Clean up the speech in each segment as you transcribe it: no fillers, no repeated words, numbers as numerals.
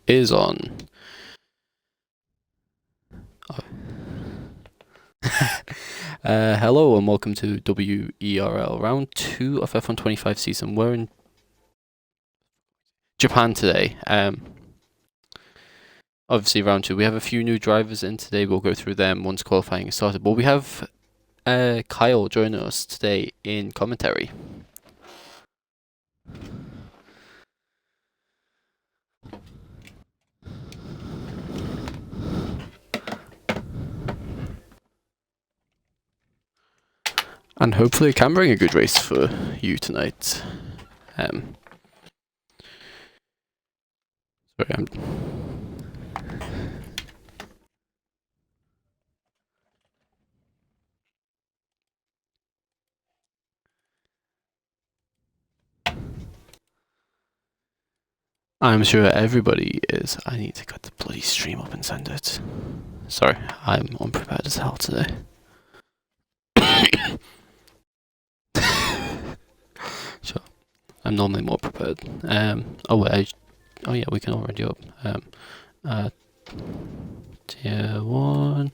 Is on. Oh. Hello and welcome to WERL round 2 of F125 season. We're in Japan today. Obviously round 2. We have a few new drivers in today. We'll go through them once qualifying is started. But we have Kyle joining us today in commentary. And hopefully can bring a good race for you tonight. Sorry, I'm sure everybody is. I need to cut the bloody stream up and send it. Sorry, I'm unprepared as hell today. Sure. I'm normally more prepared. Oh yeah, we can already up. Tier 1.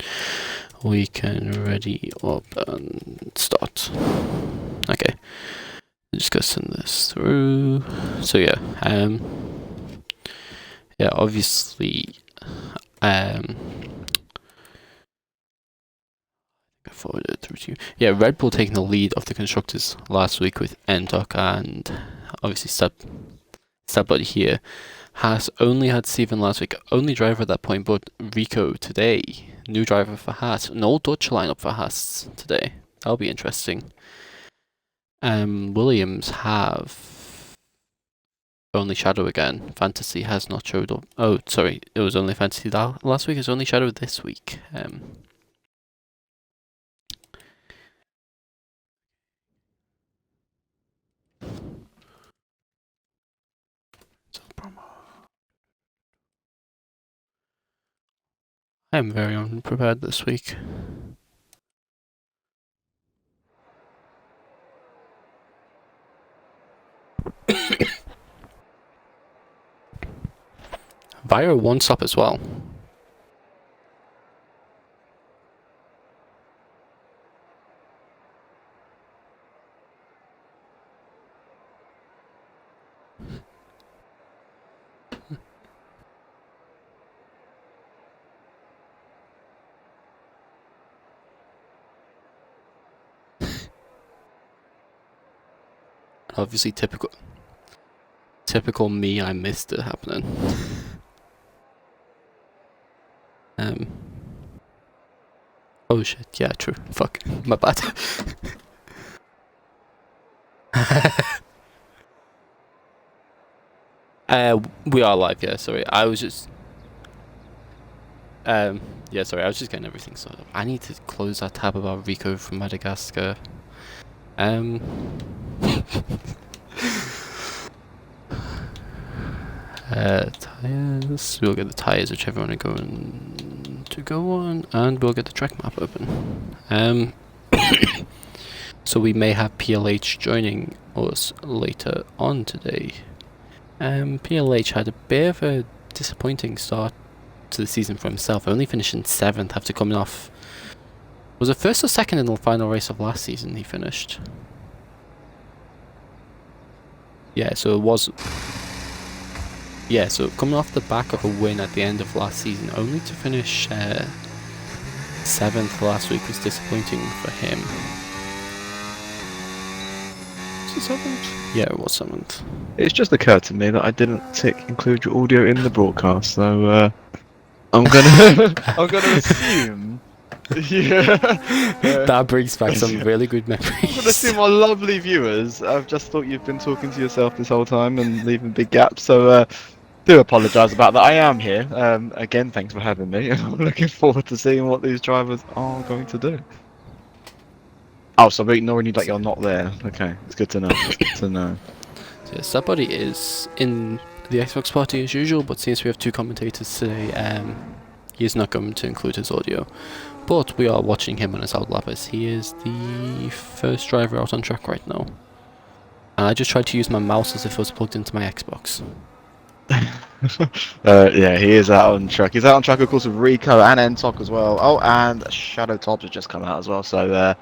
We can ready up and start. Okay. Just go send this through. So yeah, yeah, obviously, I forwarded it through to you. Yeah, Red Bull taking the lead of the constructors last week with Endok and obviously Stepbody here. Haas only had Steven last week, only driver at that point, but Rico today, new driver for Haas. An old Dutch lineup for Haas today. That'll be interesting. Williams have only Shadow again. Fantasy has not showed up. Oh, sorry, it was only Fantasy last week. It's only Shadow this week. I am very unprepared this week. Viro one stop as well. Obviously typical me, I missed it happening. Oh shit, yeah, true. Fuck, my bad. We are live, yeah, sorry. I was just yeah, sorry, I was just getting everything sorted up. I need to close that tab about Rico from Madagascar. Tires. We'll get the tires, whichever one are going to go on, and we'll get the track map open. So we may have PLH joining us later on today. PLH had a bit of a disappointing start to the season for himself, only finishing 7th after coming off. Was it first or second in the final race of last season he finished? Yeah, so it was. Yeah, so coming off the back of a win at the end of last season, only to finish 7th last week was disappointing for him. Was it 7th? Yeah, it was 7th. It's just occurred to me that I didn't include your audio in the broadcast, so I'm gonna assume. Yeah. That brings back some really good memories. I'm gonna assume our lovely viewers. I've just thought you've been talking to yourself this whole time and leaving big gaps, so do apologise about that. I am here. Again, thanks for having me. I'm looking forward to seeing what these drivers are going to do. Oh, so we're ignoring you like you're not there. Okay, it's good to know. Good to know. So somebody is in the Xbox party as usual, but since we have 2 commentators today, he is not going to include his audio. But we are watching him on his outlap as he is the first driver out on track right now. And I just tried to use my mouse as if it was plugged into my Xbox. Yeah, he is out on track. He's out on track, of course, with Rico and Entok as well. Oh, and Shadow Tobbs has just come out as well. So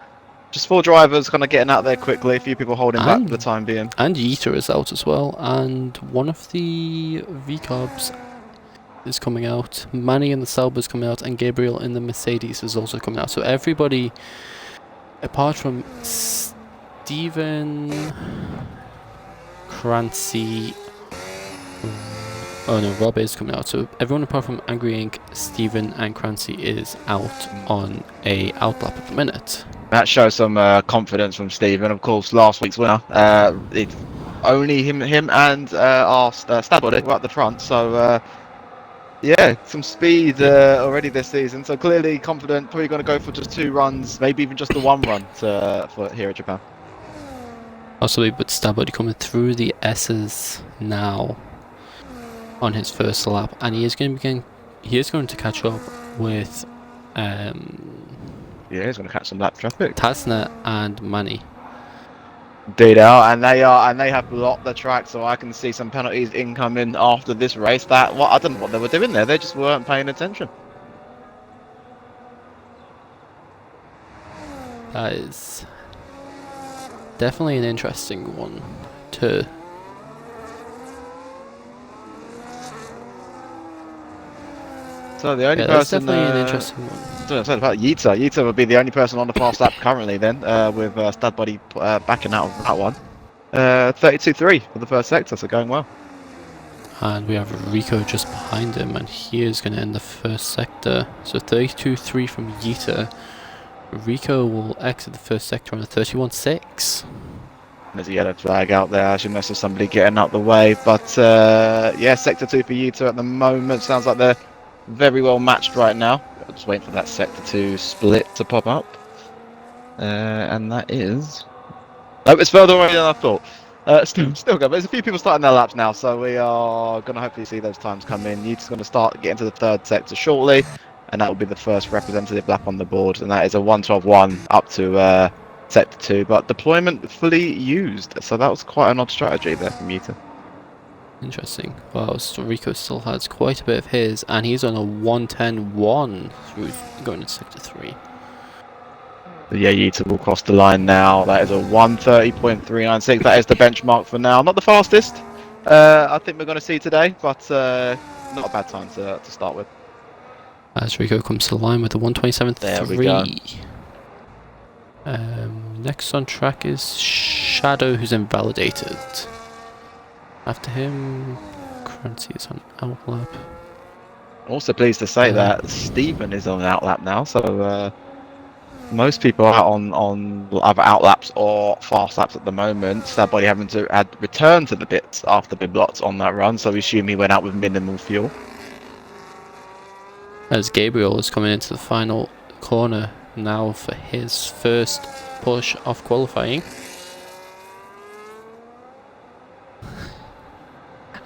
just 4 drivers kind of getting out there quickly. A few people holding back for the time being. And Yeeter is out as well, and one of the VCOBs is coming out. Manny in the Sauber is coming out, and Gabriel in the Mercedes is also coming out. So everybody, apart from Stephen, Crancy, oh no, Rob is coming out. So everyone apart from Angry Inc, Stephen and Crancy is out on a outlap at the minute. That shows some confidence from Stephen. Of course, last week's winner. It's only him and our Stabody were at the front. So yeah, some speed already this season. So clearly confident. Probably going to go for just 2 runs, maybe even just the 1 run for here at Japan. Possibly, but Stabody coming through the S's now on his first lap, and he is going to catch up with Yeah, he's going to catch some lap traffic. Tasna and Manny. Indeed, and they have blocked the track, so I can see some penalties incoming after this race. I don't know what they were doing there. They just weren't paying attention. That is definitely an interesting one to. So the only That's person definitely an interesting one. About Yeeta. Yeeta would be the only person on the fast lap currently then, with Stabody backing out of that one. 32.3 for the first sector, so going well. And we have Rico just behind him, and he is going to end the first sector. So 32.3 from Yeeta. Rico will exit the first sector on a 31.6. There's a yellow flag out there. I should mess with somebody getting out the way. But yeah, sector 2 for Yeeta at the moment. Sounds like they're very well matched right now. I'm just waiting for that sector 2 split to pop up. And that is... Oh, it's further away than I thought. Still good, but there's a few people starting their laps now, so we are going to hopefully see those times come in. Yeeta's going to start getting to the 3rd sector shortly, and that will be the first representative lap on the board, and that is a 1:12.1 up to sector 2, but deployment fully used, so that was quite an odd strategy there from Yeeta. Interesting. Wow, so Rico still has quite a bit of his, and he's on a 1:10.1 through going into sector 3. Yeah, Yeeta will cross the line now. That is a 1:30.396. That is the benchmark for now. Not the fastest I think we're going to see today, but not a bad time to start with. As Rico comes to the line with a 1:27.3. There we go. Next on track is Shadow, who's invalidated. After him, Crancy is on outlap. Also pleased to say that Stephen is on outlap now, so most people are on either outlaps or fast laps at the moment. Stabody having to return to the pits after being blocked on that run, so we assume he went out with minimal fuel. As Gabriel is coming into the final corner now for his first push off qualifying.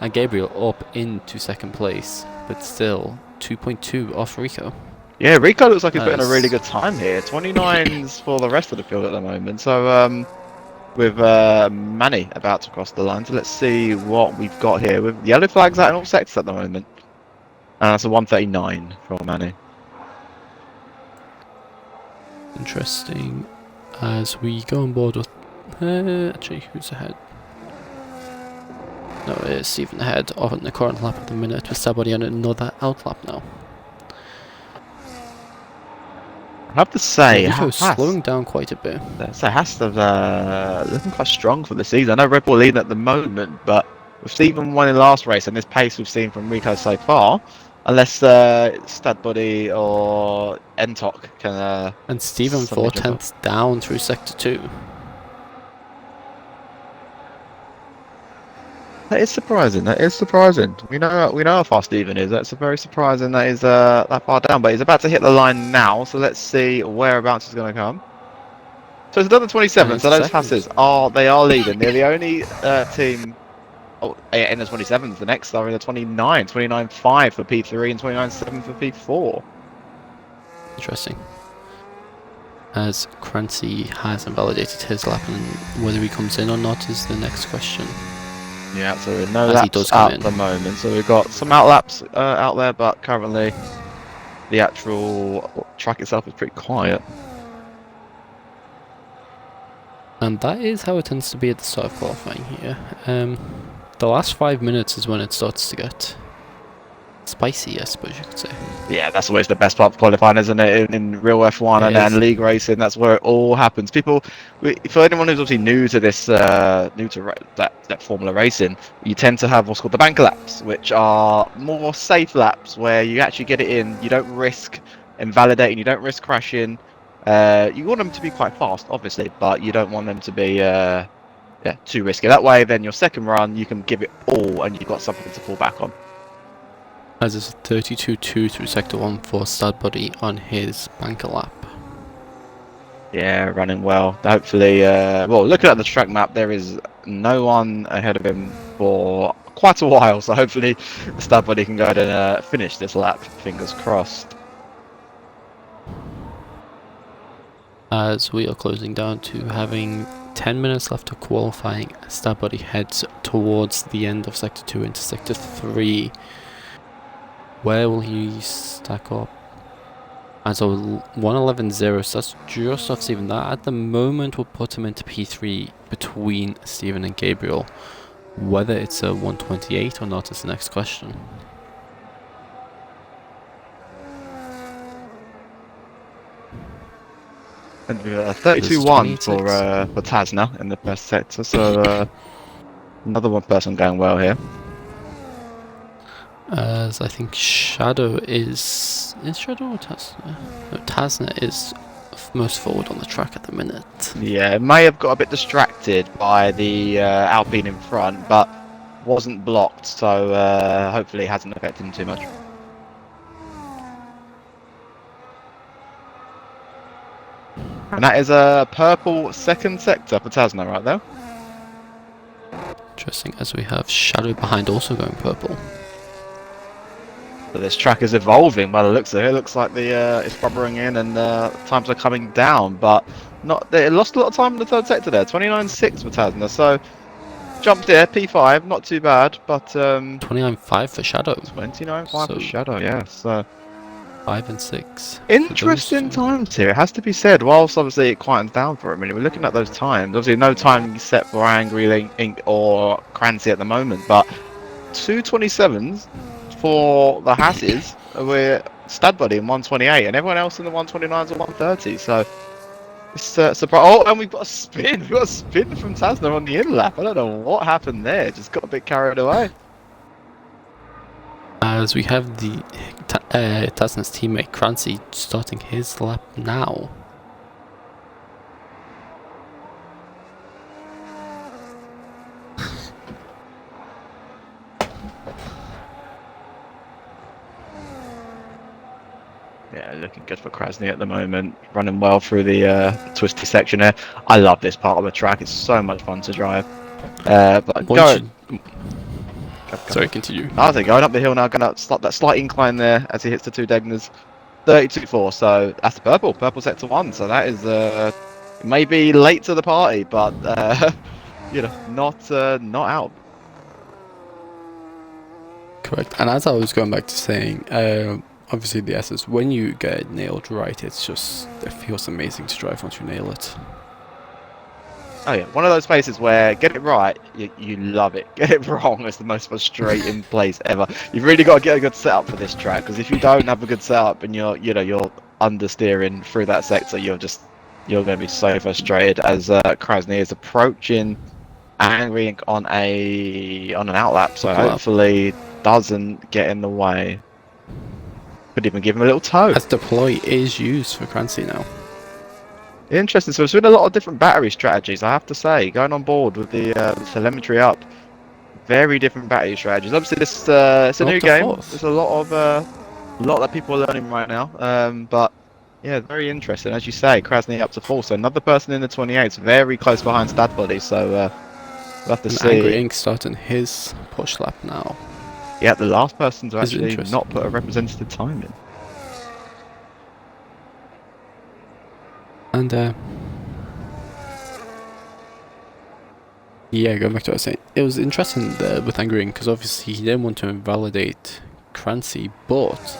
And Gabriel up into 2nd place, but still 2.2 off Rico. Yeah, Rico looks like he's putting a really good time here. 29s for the rest of the field at the moment. So with Manny about to cross the line, so let's see what we've got here. With yellow flags out in all sectors at the moment. And that's a 1:39 for Manny. Interesting. As we go on board with... actually, who's ahead? No, it's Stephen ahead on the current lap at the minute, with Stabody on another outlap now. I have to say, Rico's slowing down quite a bit. So Haas looking quite strong for the season. I know Red Bull leading at the moment, but with Stephen winning last race and this pace we've seen from Rico so far, unless Stabody or Entok can... and Stephen 4/10 down through sector 2. That is surprising. That is surprising. We know how fast Stephen is. That's very surprising. That is that far down. But he's about to hit the line now. So let's see whereabouts he's going to come. So it's another 27. So those Hasses are leading. They're the only team. Oh, in the 27s. The next are in the 29. 29.5 for P3 and 29.7 for P4. Interesting. As Crancy has invalidated his lap, and whether he comes in or not is the next question. Yeah, absolutely. No As he laps does come at in. the moment. So we've got some out laps out there, but currently the actual track itself is pretty quiet. And that is how it tends to be at the start of qualifying here. The last 5 minutes is when it starts to get spicy, I suppose you could say. Yeah, that's always the best part of qualifying, isn't it? In real F1 It and is. league racing, that's where it all happens. People, for anyone who's obviously new to this, new to that Formula racing, you tend to have what's called the banker laps, which are more safe laps where you actually get it in, you don't risk invalidating, you don't risk crashing. You want them to be quite fast, obviously, but you don't want them to be too risky. That way, then your second run, you can give it all, and you've got something to fall back on. As is 32.2 through sector 1 for Studbody on his banker lap. Yeah, running well. Hopefully, well, looking at the track map, there is no one ahead of him for quite a while. So hopefully, Studbody can go ahead and finish this lap. Fingers crossed. As we are closing down to having 10 minutes left of qualifying, Studbody heads towards the end of sector 2 into sector 3. Where will he stack up? As a 1:11.0, so that's just off Stephen. That at the moment will put him into P3 between Stephen and Gabriel. Whether it's a 1:28 or not is the next question. And 32-1 for Tasna in the first sector. So another one person going well here. As I think Shadow is Shadow or Tasna? No, Tasna is most forward on the track at the minute. Yeah, may have got a bit distracted by the Alpine in front, but wasn't blocked, so hopefully it hasn't affected him too much. And that is a purple second sector for Tasna right there. Interesting, as we have Shadow behind also going purple. So this track is evolving by the looks of it. It looks like it's bubbling in and times are coming down, but not. They lost a lot of time in the third sector there. 29.6 for Tasna, so jumped there. P5, not too bad, but 29.5 for Shadow. 29.5 So- for Shadow, yeah. So 5 and 6. interesting times here. It has to be said. Whilst obviously it quietens down for a minute, we're looking at those times. Obviously, no time set for Angry Link or Crancy at the moment, but 2:27s. For the Hasses, we're Studbody in 1:28, and everyone else in the 1:29s or 1:30. So it's a surprise. Oh, and we've got a spin. We've got a spin from Tasna on the in lap. I don't know what happened there. Just got a bit carried away. As we have the Tasna's teammate Crancy starting his lap now. Yeah, looking good for Krasny at the moment. Running well through the twisty section there. I love this part of the track. It's so much fun to drive. But Sorry, continue. I think going up the hill now, going to stop that slight incline there as he hits the two Degners. 32.4, so that's the purple sector 1. So that is maybe late to the party, but you know, not out. Correct. And as I was going back to saying, obviously the S's, when you get it nailed right, it feels amazing to drive once you nail it. Oh yeah, one of those places where get it right, you love it. Get it wrong is the most frustrating place ever. You've really got to get a good setup for this track, because if you don't have a good setup and you're understeering through that sector, you're going to be so frustrated as Krasny is approaching Angry Ink on an outlap, so hopefully doesn't get in the way. Could even give him a little toe. As deploy is used for Crancy now. Interesting. So there's been a lot of different battery strategies, I have to say, going on board with the telemetry up. Very different battery strategies. Obviously, this it's a new game. There's a lot that people are learning right now. But yeah, very interesting. As you say, Krasny up to 4th. So another person in the 28s, very close behind Studbody. So we'll have to see. Angry Ink starting his push lap now. Yeah, the last person to actually not put a representative time in. And Yeah, going back to what I was saying, it was interesting with Angering because obviously he didn't want to invalidate Crancy, but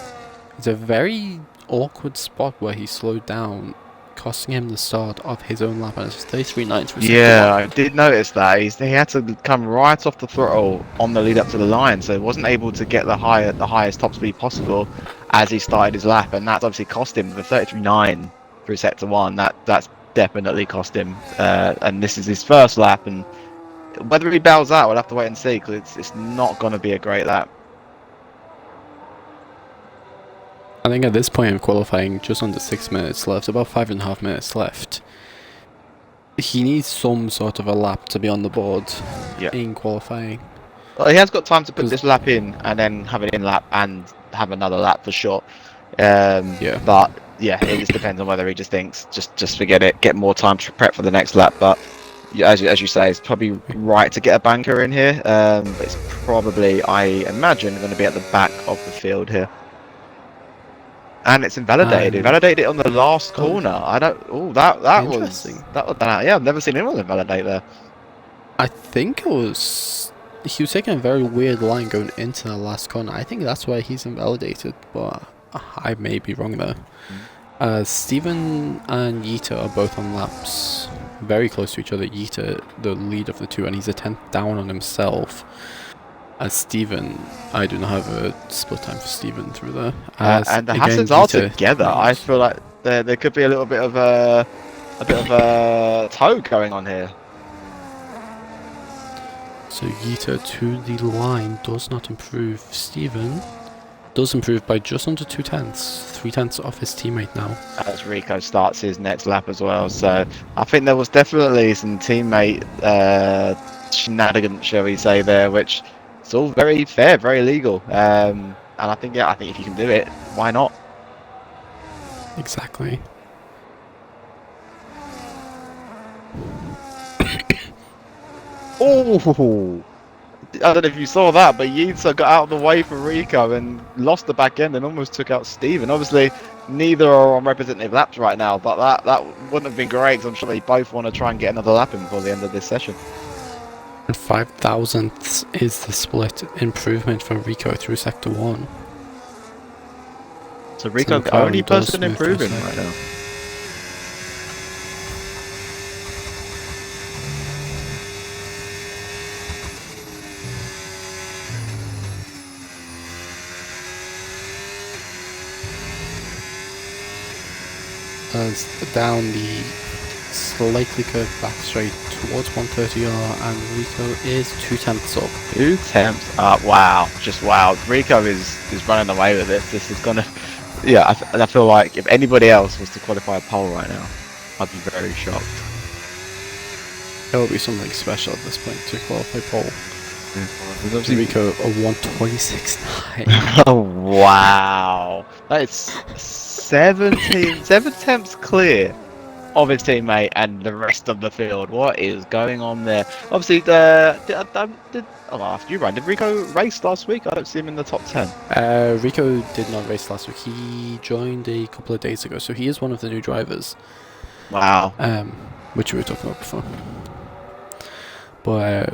it's a very awkward spot where he slowed down, costing him the start of his own lap, and it's 33.9 through sector Yeah, one. I did notice that. He had to come right off the throttle on the lead up to the line, so he wasn't able to get the highest top speed possible as he started his lap, and that's obviously cost him the 33.9 through sector one. That's definitely cost him, and this is his first lap, and whether he bails out, we'll have to wait and see because it's not going to be a great lap. I think at this point in qualifying, just under 6 minutes left, about 5.5 minutes left. He needs some sort of a lap to be on the board in qualifying. Well, he has got time to put 'Cause- this lap in and then have an in lap and have another lap for sure. Yeah. But yeah, it just depends on whether he just thinks just forget it, get more time to prep for the next lap. But yeah, as you say, it's probably right to get a banker in here. But it's probably, I imagine, going to be at the back of the field here. And it's invalidated. Invalidated it on the last corner. I don't. Oh, that was Interesting. yeah. I've never seen anyone invalidate there. I think he was taking a very weird line going into the last corner. I think that's why he's invalidated, but I may be wrong there. Steven and Yita are both on laps very close to each other. Yita, the lead of the two, and he's a 10th down on himself. As Steven, I do not have a split time for Steven through there. And the Hassans are together. I feel like there could be a little bit of a toe going on here. So Yita to the line does not improve. Steven does improve by just under 2/10, 3/10 off his teammate now. As Rico starts his next lap as well. So I think there was definitely some teammate shenanigans, shall we say, there, which it's all very fair, very legal. And I think if you can do it, why not? Exactly. Oh, I don't know if you saw that, but Yita got out of the way for Rico and lost the back end and almost took out Steven. Obviously, neither are on representative laps right now, but that wouldn't have been great because I'm sure they both want to try and get another lap in before the end of this session. And 5,000th is the split improvement for Rico through sector 1. So Rico, the McLaren only does person smooth through improving sector. right now. As down the slightly curved back straight towards 130R, and Rico is 2/10 up. 2/10 up. Wow, just wow. Rico is running away with this. This is gonna. Yeah, I feel like if anybody else was to qualify a pole right now, I'd be very shocked. It will be something special at this point to qualify pole. There's obviously Rico a 126.9. Oh wow, that is 7 tenths clear of his teammate and the rest of the field. What is going on there? Obviously, I'll ask you, Ryan. Did Rico race last week? I don't see him in the top 10. Rico did not race last week. He joined a couple of days ago, so he is one of the new drivers. Wow. Which we were talking about before. But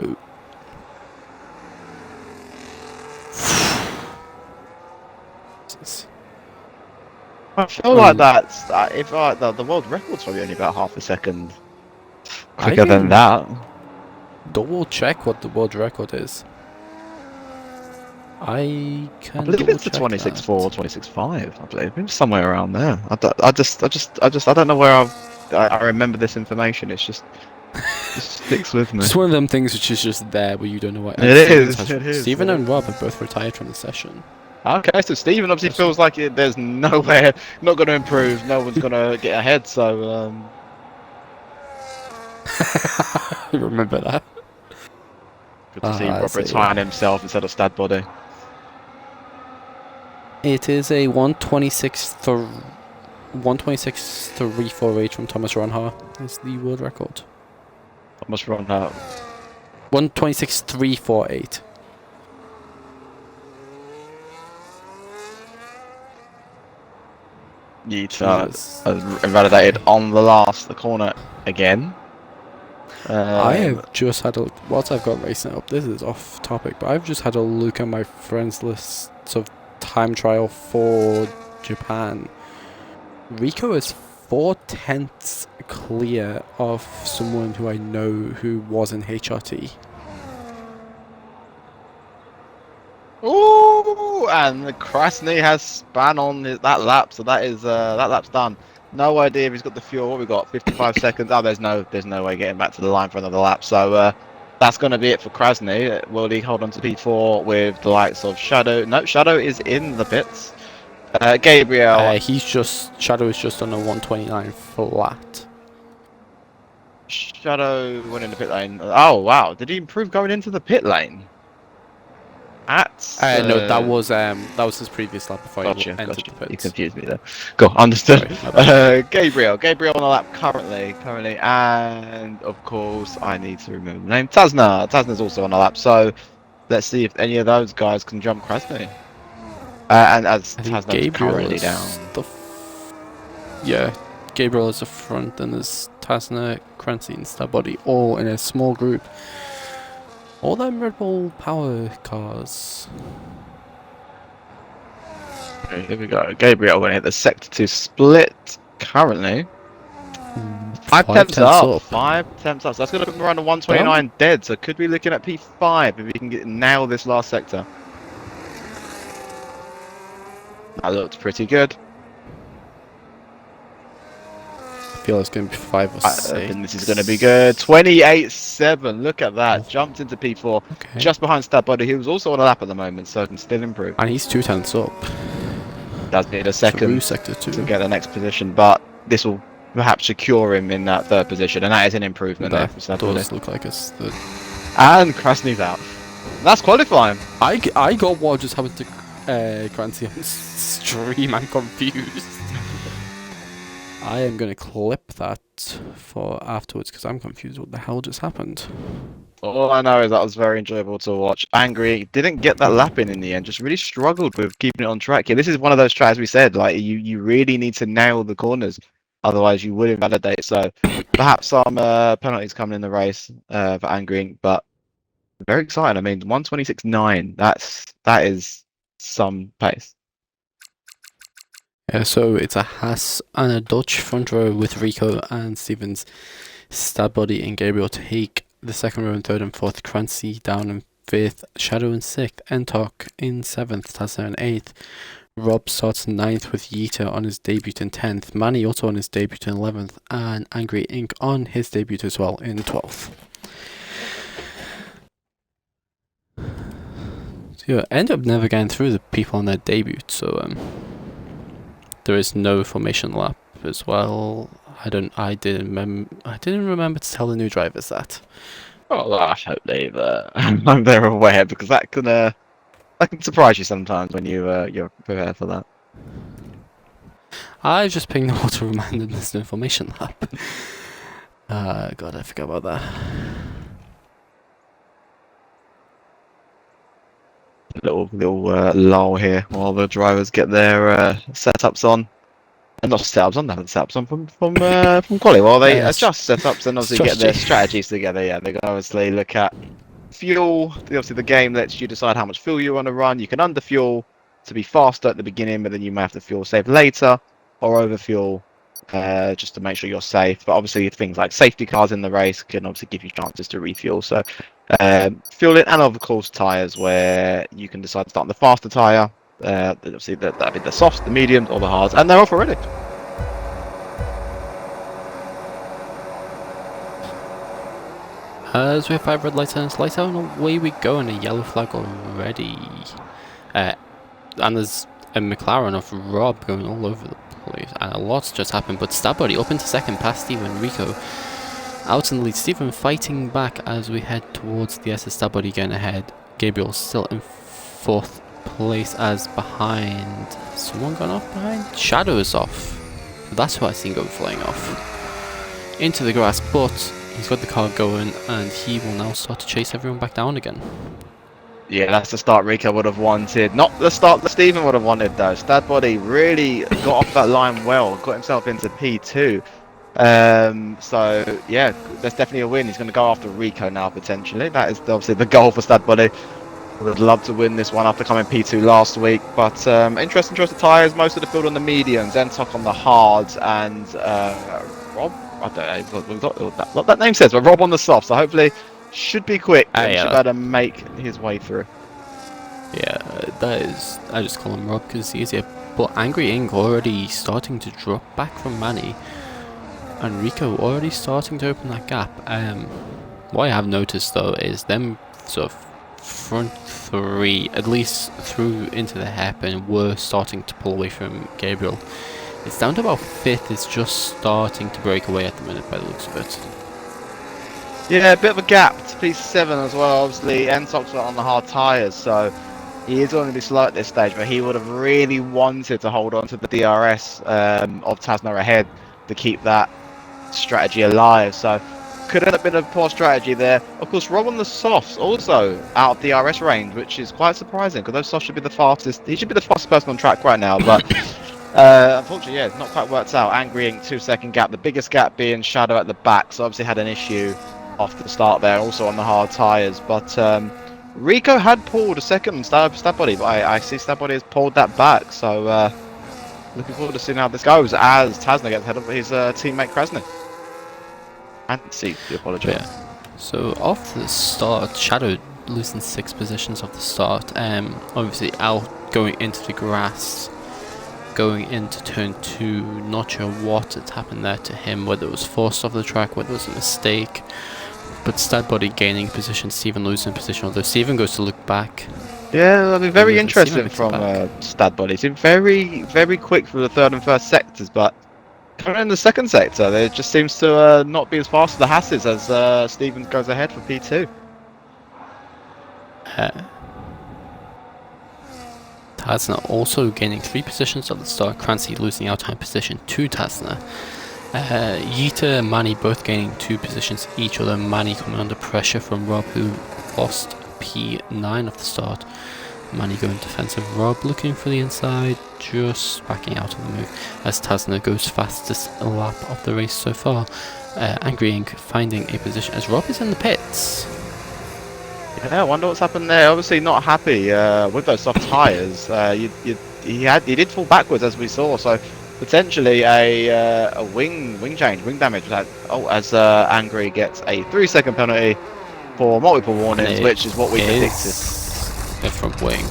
I feel like that's if the world record's probably only about half a second quicker than that. double check what the world record is. I can. I believe it's the double check 26.4 that. or 26.5. I believe it's somewhere around there. I don't know where I remember this information. It just sticks with me. It's one of them things which is just there, but you don't know what. It is. Stephen and Rob have both retired from the session. Okay, so Steven obviously feels like there's nowhere, not going to improve, no one's going to get ahead, so... You remember that? Good to see I Rob see. retiring himself instead of Stad Body. It is a 126.348 from Thomas Ronha. Is the world record. I must run out. 126.348. Yita has invalidated on the corner again. I have just had a whilst I've got racing up. This is off topic, but I've just had a look at my friends list of time trial for Japan. Rico is 4/10 clear of someone who I know who was in HRT. Ooh, and Krasny has span on that lap, so that lap's done. No idea if he's got the fuel. What we got? 55 seconds. Oh, there's no way getting back to the line for another lap. So that's going to be it for Krasny. Will he hold on to P4 with the likes of Shadow? No, Shadow is in the pits. Gabriel. Shadow is just on a 129 flat. Shadow went in the pit lane. Oh wow, did he improve going into the pit lane? No, that was his previous lap before he entered the pits. You confused me there. Cool, understood. Sorry, Gabriel on the lap currently, and of course I need to remove the name. Tasna's also on the lap, so let's see if any of those guys can jump Krasny. And as Tasna is currently down. Yeah, Gabriel is the front, and there's Tasna, Crancy, and Starbody all in a small group. All them Red Bull power cars. Okay, here we go. Gabriel going to hit the Sector 2 split currently. 5 temps up. 5 temps up. So that's going to put him around the 129 dead. So could be looking at P5 if he can nail this last sector. That looked pretty good. I feel it's going to be 5 or 6. I think this is going to be good. 28.7. Look at that. Jumped into P4. Okay. Just behind Starbody, who was also on a lap at the moment, so can still improve. And he's 2 tenths up. Does need a second Sector 2 to get the next position, but this will perhaps secure him in that 3rd position, and that is an improvement there for Starbody. Does look like it's the... And Krasny's out. That's qualifying. I got what just happened to Crancy on stream. I'm confused. I am going to clip that for afterwards because I'm confused what the hell just happened. All I know is that was very enjoyable to watch. Angry didn't get that lap in the end, just really struggled with keeping it on track here. This is one of those tracks we said, like, you really need to nail the corners, otherwise you would invalidate. So perhaps some penalties coming in the race for Angry, but very exciting. I mean, 126.9, that is some pace. Yeah, so it's a Haas and a Dutch front row with Rico and Stevens. Starbody and Gabriel take the 2nd row and 3rd and 4th. Crancy down in 5th. Shadow in 6th. Entok in 7th. Tasser in 8th. Rob starts 9th with Yeeta on his debut in 10th. Manny also on his debut in 11th. And Angry Inc. on his debut as well in 12th. So yeah, end up never getting through the people on their debut, so there is no formation lap as well. I didn't remember to tell the new drivers that. Well, I hope they're aware, because that can surprise you sometimes when you're prepared for that. I just pinged them all to remind them there's no formation lap. God, I forgot about that. Little lull here while the drivers get their setups on. And not setups on, they haven't setups on from quali. While they adjust setups and obviously get their strategies together. Yeah, they can obviously look at fuel. Obviously, the game lets you decide how much fuel you want to run. You can underfuel to be faster at the beginning, but then you may have to fuel save later, or overfuel just to make sure you're safe. But obviously, things like safety cars in the race can obviously give you chances to refuel. So fueling, and of course tyres, where you can decide to start on the faster tyre. Obviously that'd be the softs, the mediums, or the hards, and they're off already. As we have 5 red lights and it's lights out, and away we go, and a yellow flag already. And there's a McLaren of Rob going all over the place, and a lot's just happened. But Starbody up into 2nd past Steven. Rico out in the lead. Steven fighting back as we head towards the SS. Starbody getting ahead. Gabriel still in 4th place as behind. Someone gone off behind? Shadow is off. That's who I seen go flying off into the grass, but he's got the car going and he will now start to chase everyone back down again. Yeah, that's the start Rico would have wanted. Not the start that Steven would have wanted though. Starbody really got off that line well, got himself into P2. So yeah, there's definitely a win. He's going to go after Rico now potentially. That is obviously the goal for Stad Body. Would love to win this one after coming P2 last week. But interesting choice of tyres. Most of the field on the mediums, Zentok on the hards, and Rob. I don't know what that name says, but Rob on the softs. So hopefully should be quick and should be able to make his way through. Yeah, that is. I just call him Rob because it's easier. But Angry Ink already starting to drop back from Manny, and Rico already starting to open that gap. What I have noticed though is them sort of front three, at least through into the hairpin, were starting to pull away from Gabriel. It's down to about fifth. Is just starting to break away at the minute by the looks of it. Yeah, a bit of a gap to P7 as well. Obviously, Ntok's on the hard tyres, so he is going to be slow at this stage, but he would have really wanted to hold on to the DRS of Tasner ahead to keep that strategy alive. So could end up being a poor strategy there. Of course, Rob on the softs also out of DRS range, which is quite surprising because those softs should be the fastest. He should be the fastest person on track right now, but unfortunately, yeah, it's not quite worked out. Angry Ink 2-second gap, the biggest gap being Shadow at the back, so obviously had an issue off the start there, also on the hard tyres. But Rico had pulled a second Stab Body, but I see Stab Body has pulled that back. So looking forward to seeing how this goes as Tasner gets ahead of his teammate Krasny. And see the apology. Yeah. So off the start, Shadow losing 6 positions off the start. Obviously out going into the grass, going into turn 2. Not sure what had happened there to him, whether it was forced off the track, whether it was a mistake. But Stad Body gaining position, Steven losing position, although Steven goes to look back. Yeah, I mean, very interesting from Stad Body. He's very, very quick for the third and first sectors, but coming in the second sector, there just seems to not be as fast as the Hasses as Steven goes ahead for P2. Tasner also gaining 3 positions at the start, Crancy losing out time position to Tasner. Yeeta and Manny both gaining 2 positions each, although Manny coming under pressure from Rob, who lost P9 off the start. Manny going defensive, Rob looking for the inside, just backing out of the move as Tasner goes fastest lap of the race so far. Angry Ink finding a position as Rob is in the pits. Yeah, I wonder what's happened there. Obviously not happy with those soft tyres. He did fall backwards as we saw, so potentially a wing change, wing damage. As Angry gets a 3-second penalty for multiple warnings, which is what we predicted. A front wing.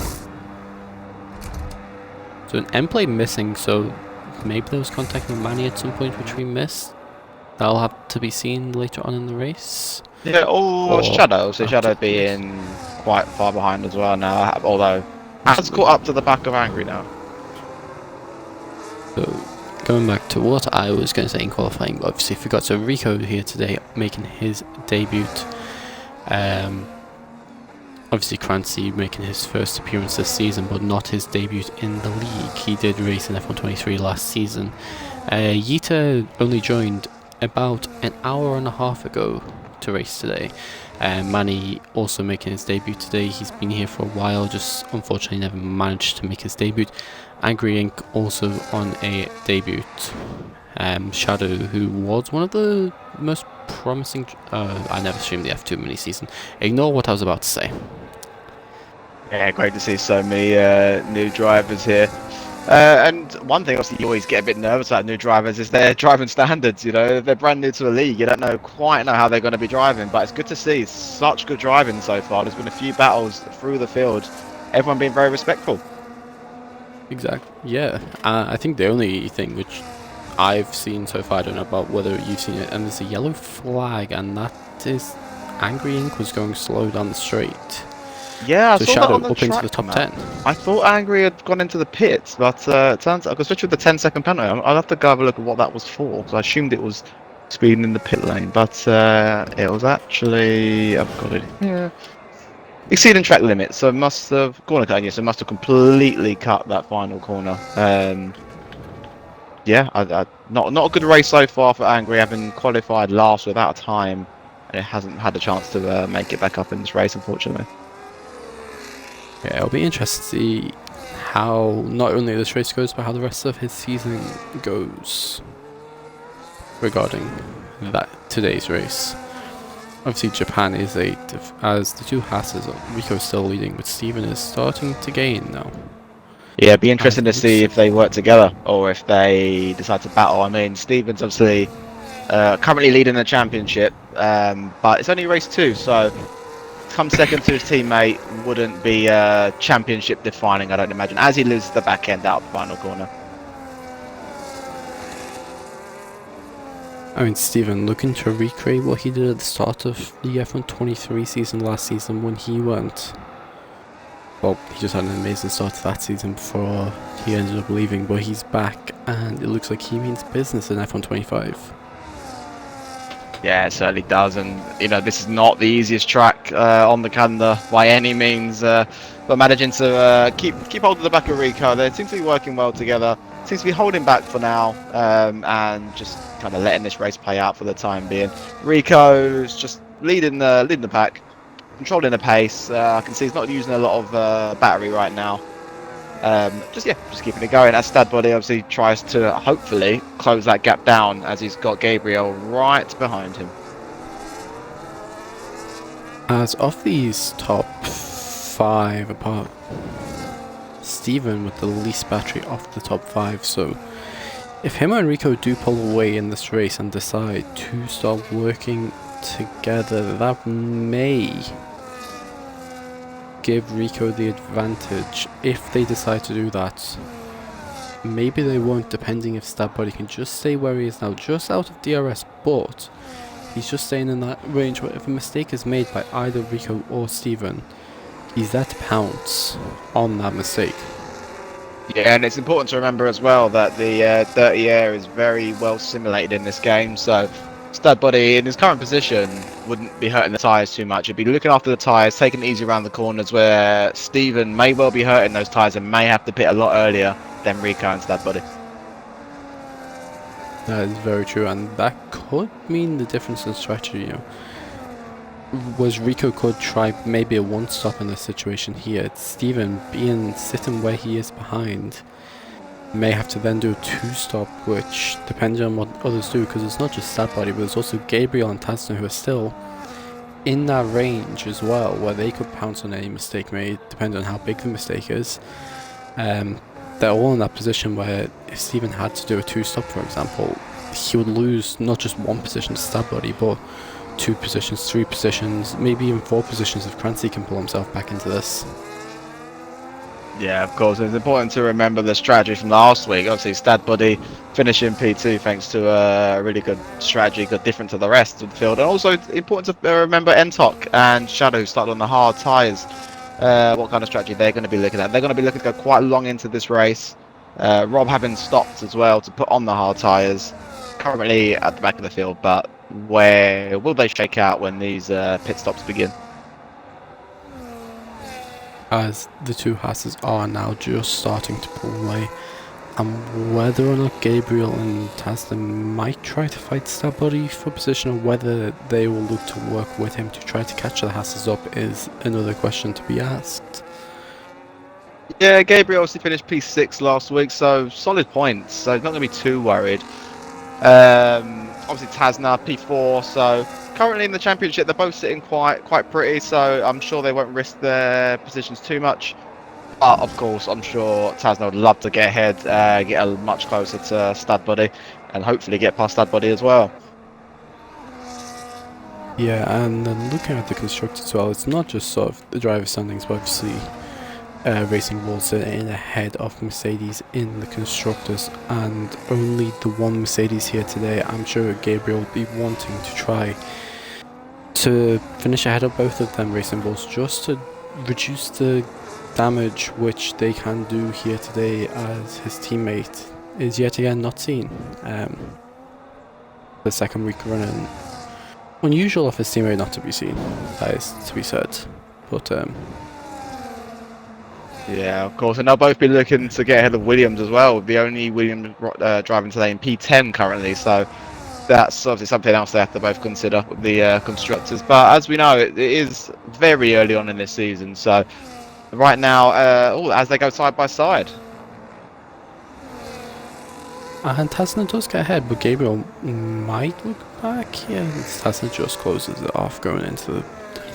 So an end plate missing, so maybe there was contact with Manny at some point which we missed. That'll have to be seen later on in the race. Yeah, or Shadow. So Shadow being quite far behind as well now, although has caught up to the back of Angry now. So going back to what I was going to say in qualifying, but obviously forgot. So Rico here today making his debut. Obviously Crancy making his first appearance this season, but not his debut in the league. He did race in F123 last season. Yeeta only joined about an hour and a half ago to race today. Manny also making his debut today. He's been here for a while, just unfortunately never managed to make his debut. Angry Ink also on a debut. Shadow, who was one of the most promising... I never streamed the F2 mini season. Ignore what I was about to say. Yeah, great to see so many new drivers here. And one thing, obviously, you always get a bit nervous about new drivers is their driving standards. You know, if they're brand new to the league, you don't quite know how they're going to be driving. But it's good to see such good driving so far. There's been a few battles through the field, everyone being very respectful. Exactly. Yeah. I think the only thing which I've seen so far, I don't know about whether you've seen it, and there's a yellow flag, and that is Angry Ink was going slow down the straight. Yeah, so I saw Shadow that on the up track, into the top 10. I thought Angry had gone into the pits, but it turns out, especially with the 10-second penalty, I'll have to go have a look at what that was for, because I assumed it was speeding in the pit lane, but it was actually, I've got it here, exceeding track limits, so it must have gone again, yes, it must have completely cut that final corner. Yeah, not a good race so far for Angry, having qualified last without a time, and it hasn't had a chance to make it back up in this race, unfortunately. Yeah, it'll be interesting to see how not only this race goes, but how the rest of his season goes. regarding today's race. Obviously, Japan is 8th, as the two Hasses, Rico's still leading, but Steven is starting to gain now. Yeah, it'd be interesting to see if they work together or if they decide to battle. I mean, Steven's obviously currently leading the championship, but it's only race 2, so to come second to his teammate wouldn't be championship defining, I don't imagine, as he loses the back end out of the final corner. I mean, Steven looking to recreate what he did at the start of the F1 23 season last season when he went. Well, he just had an amazing start to that season before he ended up leaving, but he's back and it looks like he means business in F1 25. Yeah, it certainly does, and you know, this is not the easiest track on the calendar by any means, but managing to keep hold of the back of Rico, they seem to be working well together. Seems to be holding back for now, and just kind of letting this race play out for the time being. Rico's just leading the pack, controlling the pace. I can see he's not using a lot of battery right now. Just keeping it going. As Stadbody obviously tries to hopefully close that gap down, as he's got Gabriel right behind him. As of these top 5 apart, Steven with the least battery off the top 5, so if him and Rico do pull away in this race and decide to start working together, that may give Rico the advantage. If they decide to do that, maybe they won't, depending if Stadbody can just stay where he is now, just out of DRS, but he's just staying in that range where if a mistake is made by either Rico or Steven, he's there to pounce on that mistake. Yeah, and it's important to remember as well that the dirty air is very well simulated in this game, so Stadbody in his current position wouldn't be hurting the tyres too much. He'd be looking after the tyres, taking it easy around the corners, where Steven may well be hurting those tyres and may have to pit a lot earlier than Rico and Stadbody. That is very true, and that could mean the difference in strategy, you know. Was Rico could try maybe a one-stop in this situation here. Steven, being sitting where he is behind, may have to then do a 2-stop, which, depending on what others do, because it's not just Stadbody, but there's also Gabriel and Tasner who are still in that range as well, where they could pounce on any mistake made, depending on how big the mistake is. They're all in that position where if Steven had to do a 2-stop, for example, he would lose not just 1 position to Stadbody, but 2 positions, 3 positions, maybe even 4 positions if Crancy can pull himself back into this. Yeah, of course. It's important to remember the strategy from last week. Obviously, Stadbody finishing P2 thanks to a really good strategy, good different to the rest of the field. And also, it's important to remember Entok and Shadow, who started on the hard tyres. What kind of strategy they're going to be looking at. They're going to be looking to go quite long into this race. Rob having stopped as well to put on the hard tyres. Currently at the back of the field, but where will they shake out when these pit stops begin? As the two Hasses are now just starting to pull away, and whether or not Gabriel and Tasner might try to fight Stadbody for position, or whether they will look to work with him to try to catch the Hasses up, is another question to be asked. Yeah, Gabriel obviously finished P6 last week, so solid points, so not going to be too worried. Obviously Tasner P4, so currently in the championship they're both sitting quite pretty, so I'm sure they won't risk their positions too much. But of course, I'm sure Tasner would love to get ahead, get much closer to Stadbody, and hopefully get past Stadbody as well. Yeah, and then looking at the constructors as well, it's not just sort of the driver standings, but obviously Racing Bulls are in ahead of Mercedes in the constructors, and only the one Mercedes here today. I'm sure Gabriel will be wanting to try to finish ahead of both of them Racing Bulls, just to reduce the damage which they can do here today, as his teammate is yet again not seen. The second week running, unusual of his teammate not to be seen, that is to be said, but yeah, of course, and they'll both be looking to get ahead of Williams as well. The only Williams driving today in P10 currently, so that's obviously something else they have to both consider with the constructors. But as we know, it is very early on in this season, so right now, as they go side by side. And Tasna does get ahead, but Gabriel might look back. Yeah, Tasna just closes it off going into the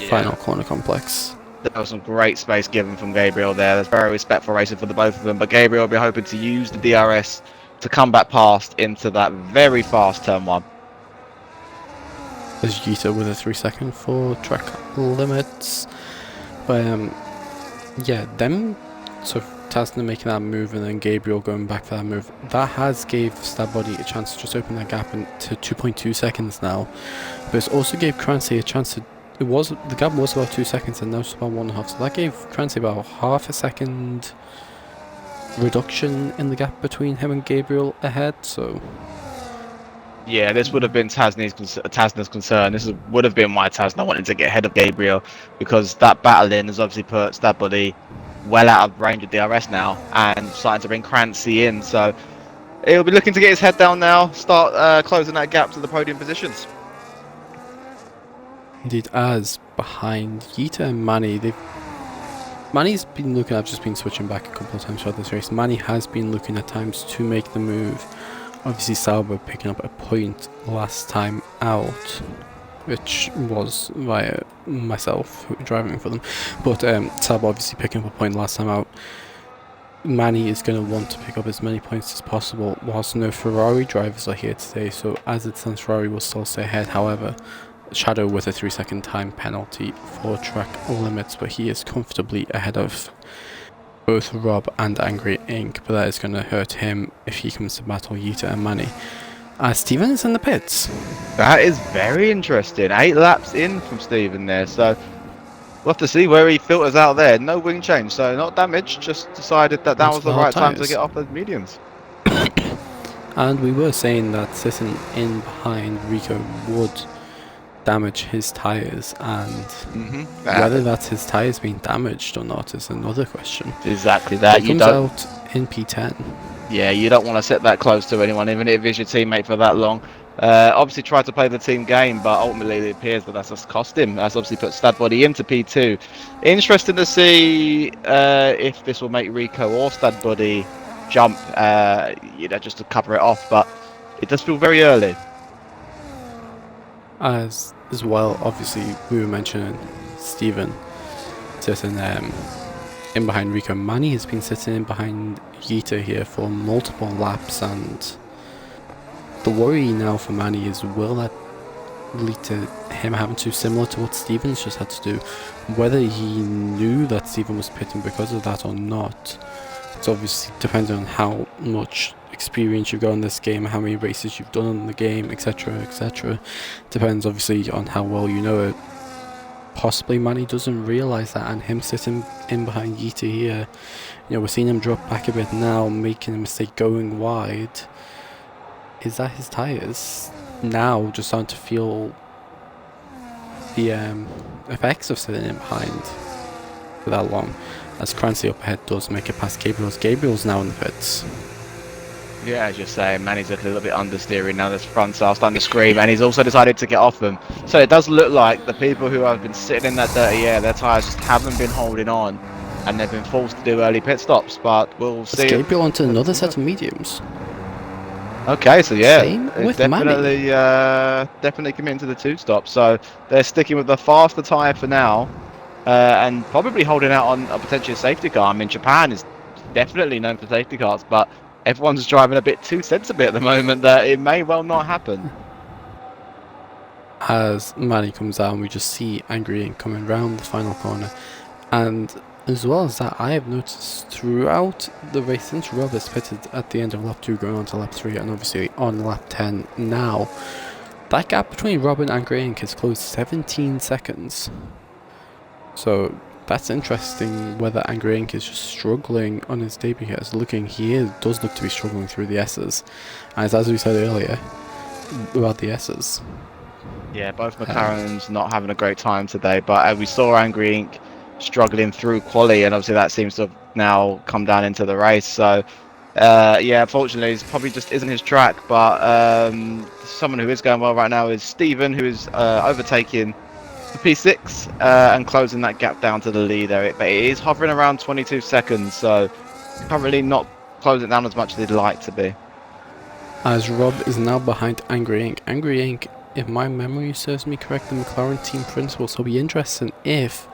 final corner complex. There was some great space given from Gabriel there. There's very respectful racing for the both of them, but Gabriel will be hoping to use the DRS to come back past into that very fast turn 1. There's Yita with a 3-second for track limits. But yeah, them sort of Tasna making that move and then Gabriel going back for that move, that has gave Stabbody a chance to just open that gap to 2.2 seconds now. But it's also gave Crancy a chance to, the gap was about 2 seconds and now it's about 1.5, so that gave Crancy about half a second reduction in the gap between him and Gabriel ahead, so... Yeah, this would have been Tasna's concern. This would have been why Tasna wanted to get ahead of Gabriel, because that battling has obviously put Stabbody well out of range of DRS now and starting to bring Crancy in. So he'll be looking to get his head down now, start closing that gap to the podium positions. Indeed, as behind Yita and Manny, Manny's been looking, I've just been switching back a couple of times throughout this race. Manny has been looking at times to make the move. Obviously Sauber picking up a point last time out, which was via myself driving for them. But Sauber obviously picking up a point last time out. Manny is going to want to pick up as many points as possible whilst no Ferrari drivers are here today. So as it stands, Ferrari will still stay ahead. However, Shadow with a 3-second time penalty for track limits, but he is comfortably ahead of both Rob and Angry Ink, but that is going to hurt him if he comes to battle Yita and Manny. Steven is in the pits. That is very interesting. 8 laps in from Steven there, so we'll have to see where he filters out there. No wing change, so not damaged, just decided that was the right time to get off those mediums. And we were saying that sitting in behind Rico would damage his tyres, and whether that's his tyres being damaged or not is another question. Exactly that. He comes out in P10. Yeah, you don't want to sit that close to anyone, even if it's your teammate for that long. Obviously tried to play the team game, but ultimately it appears that that's just cost him. That's obviously put Stabbody into P2. Interesting to see if this will make Rico or Stabbody jump, just to cover it off, but it does feel very early. As well, obviously, we were mentioning Steven sitting in behind Rico. Manny has been sitting in behind Yita here for multiple laps, and the worry now for Manny is, will that lead to him having to, similar to what Steven's just had to do, whether he knew that Steven was pitting because of that or not. It's obviously depending on how much experience you've got in this game, how many races you've done in the game, etc, etc. Depends obviously on how well you know it. Possibly Manny doesn't realise that, and him sitting in behind Yita here, we're seeing him drop back a bit now, making a mistake going wide. Is that his tyres now just starting to feel the effects of sitting in behind for that long? As Crancy up ahead does make it past Gabriel's now in the pits. Yeah, as you're saying, Manny's looking a little bit understeering now. This front are starting to scream, and he's also decided to get off them. So it does look like the people who have been sitting in that dirty air, their tyres just haven't been holding on, and they've been forced to do early pit stops. But we'll see. Gabriel onto another set of mediums. Okay, so yeah, Same with definitely, definitely committing to the 2 stops. So they're sticking with the faster tyre for now. And probably holding out on a potential safety car. I mean, Japan is definitely known for safety cars, but everyone's driving a bit too sensibly at the moment that it may well not happen. As Manny comes down, we just see Angry Ink coming round the final corner. And as well as that, I have noticed throughout the race, since Rob has pitted at the end of lap 2 going on to lap 3, and obviously on lap 10 now, that gap between Rob and Angry Ink has closed 17 seconds. So that's interesting, whether Angry Ink is just struggling on his debut here. He does look to be struggling through the S's. As we said earlier, about the S's. Yeah, both McLarens not having a great time today, but we saw Angry Ink struggling through quali, and obviously that seems to have now come down into the race. So, yeah, unfortunately, it probably just isn't his track, but someone who is going well right now is Steven, who is overtaking P6 and closing that gap down to the leader. But it is hovering around 22 seconds, so currently not closing it down as much as they'd like to be. as Rob is now behind Angry Ink. Angry Ink, if my memory serves me correct, the McLaren team principal, so it'll be interesting if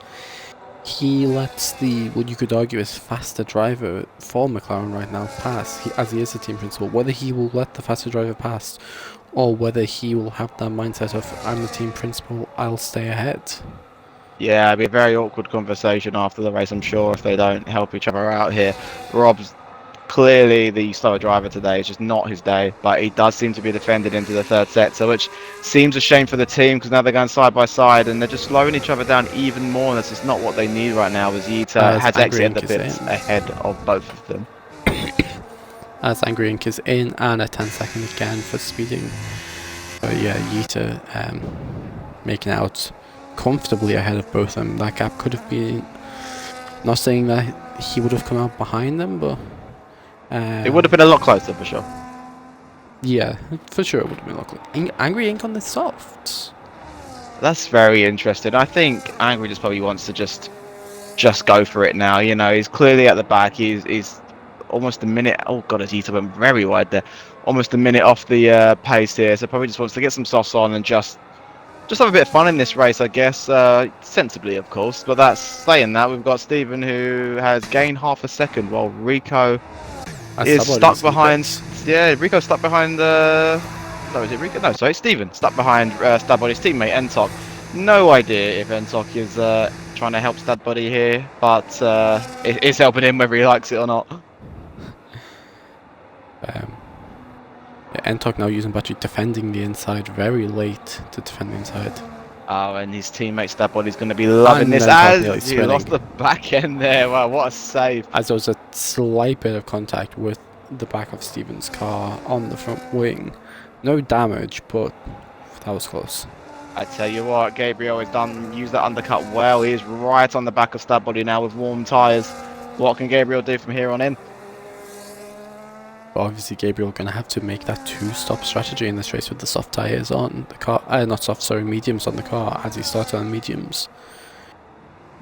he lets the, what you could argue is faster driver for McLaren right now pass, as he is the team principal. Whether he will let the faster driver pass, or whether he will have that mindset of, I'm the team principal, I'll stay ahead. Yeah, it'd be a very awkward conversation after the race, I'm sure, if they don't help each other out here. Rob's clearly the slower driver today. It's just not his day, but he does seem to be defended into the third sector, which seems a shame for the team because now they're going side by side and they're just slowing each other down even more, and that's just not what they need right now, as Yita has exited the pits ahead of both of them. As Angry Ink is in, and a 10-second again for speeding. So yeah, Yita making out comfortably ahead of both of them. That gap could have been, not saying that he would have come out behind them, but it would have been a lot closer for sure. Yeah, for sure it would have been a lot closer. Angry Ink on the softs. That's very interesting. I think Angry just probably wants to just go for it now. You know, he's clearly at the back. He's almost a minute. Oh god, his Yita went very wide there. Almost a minute off the pace here, so probably just wants to get some softs on and just have a bit of fun in this race, I guess. Sensibly, of course. But that's saying that we've got Steven, who has gained half a second, while Rico is stuck behind. Yeah, Rico's stuck behind. No, is it Rico? No, sorry, Steven stuck behind Stadbody's teammate Entok. No idea if Entok is trying to help Stadbody here, but it's helping him whether he likes it or not. Entok now using battery, defending the inside, very late to defend the inside. Oh, and his teammate Stadbody's going to be loving this, as he lost the back end there. Wow, what a save. As there was a slight bit of contact with the back of Steven's car on the front wing. No damage, but that was close. I tell you what, Gabriel has used that undercut well. He is right on the back of Stadbody now with warm tyres. What can Gabriel do from here on in? But obviously Gabriel going to have to make that two-stop strategy in this race with the soft tyres on the car. Not soft, sorry, mediums on the car as he started on mediums.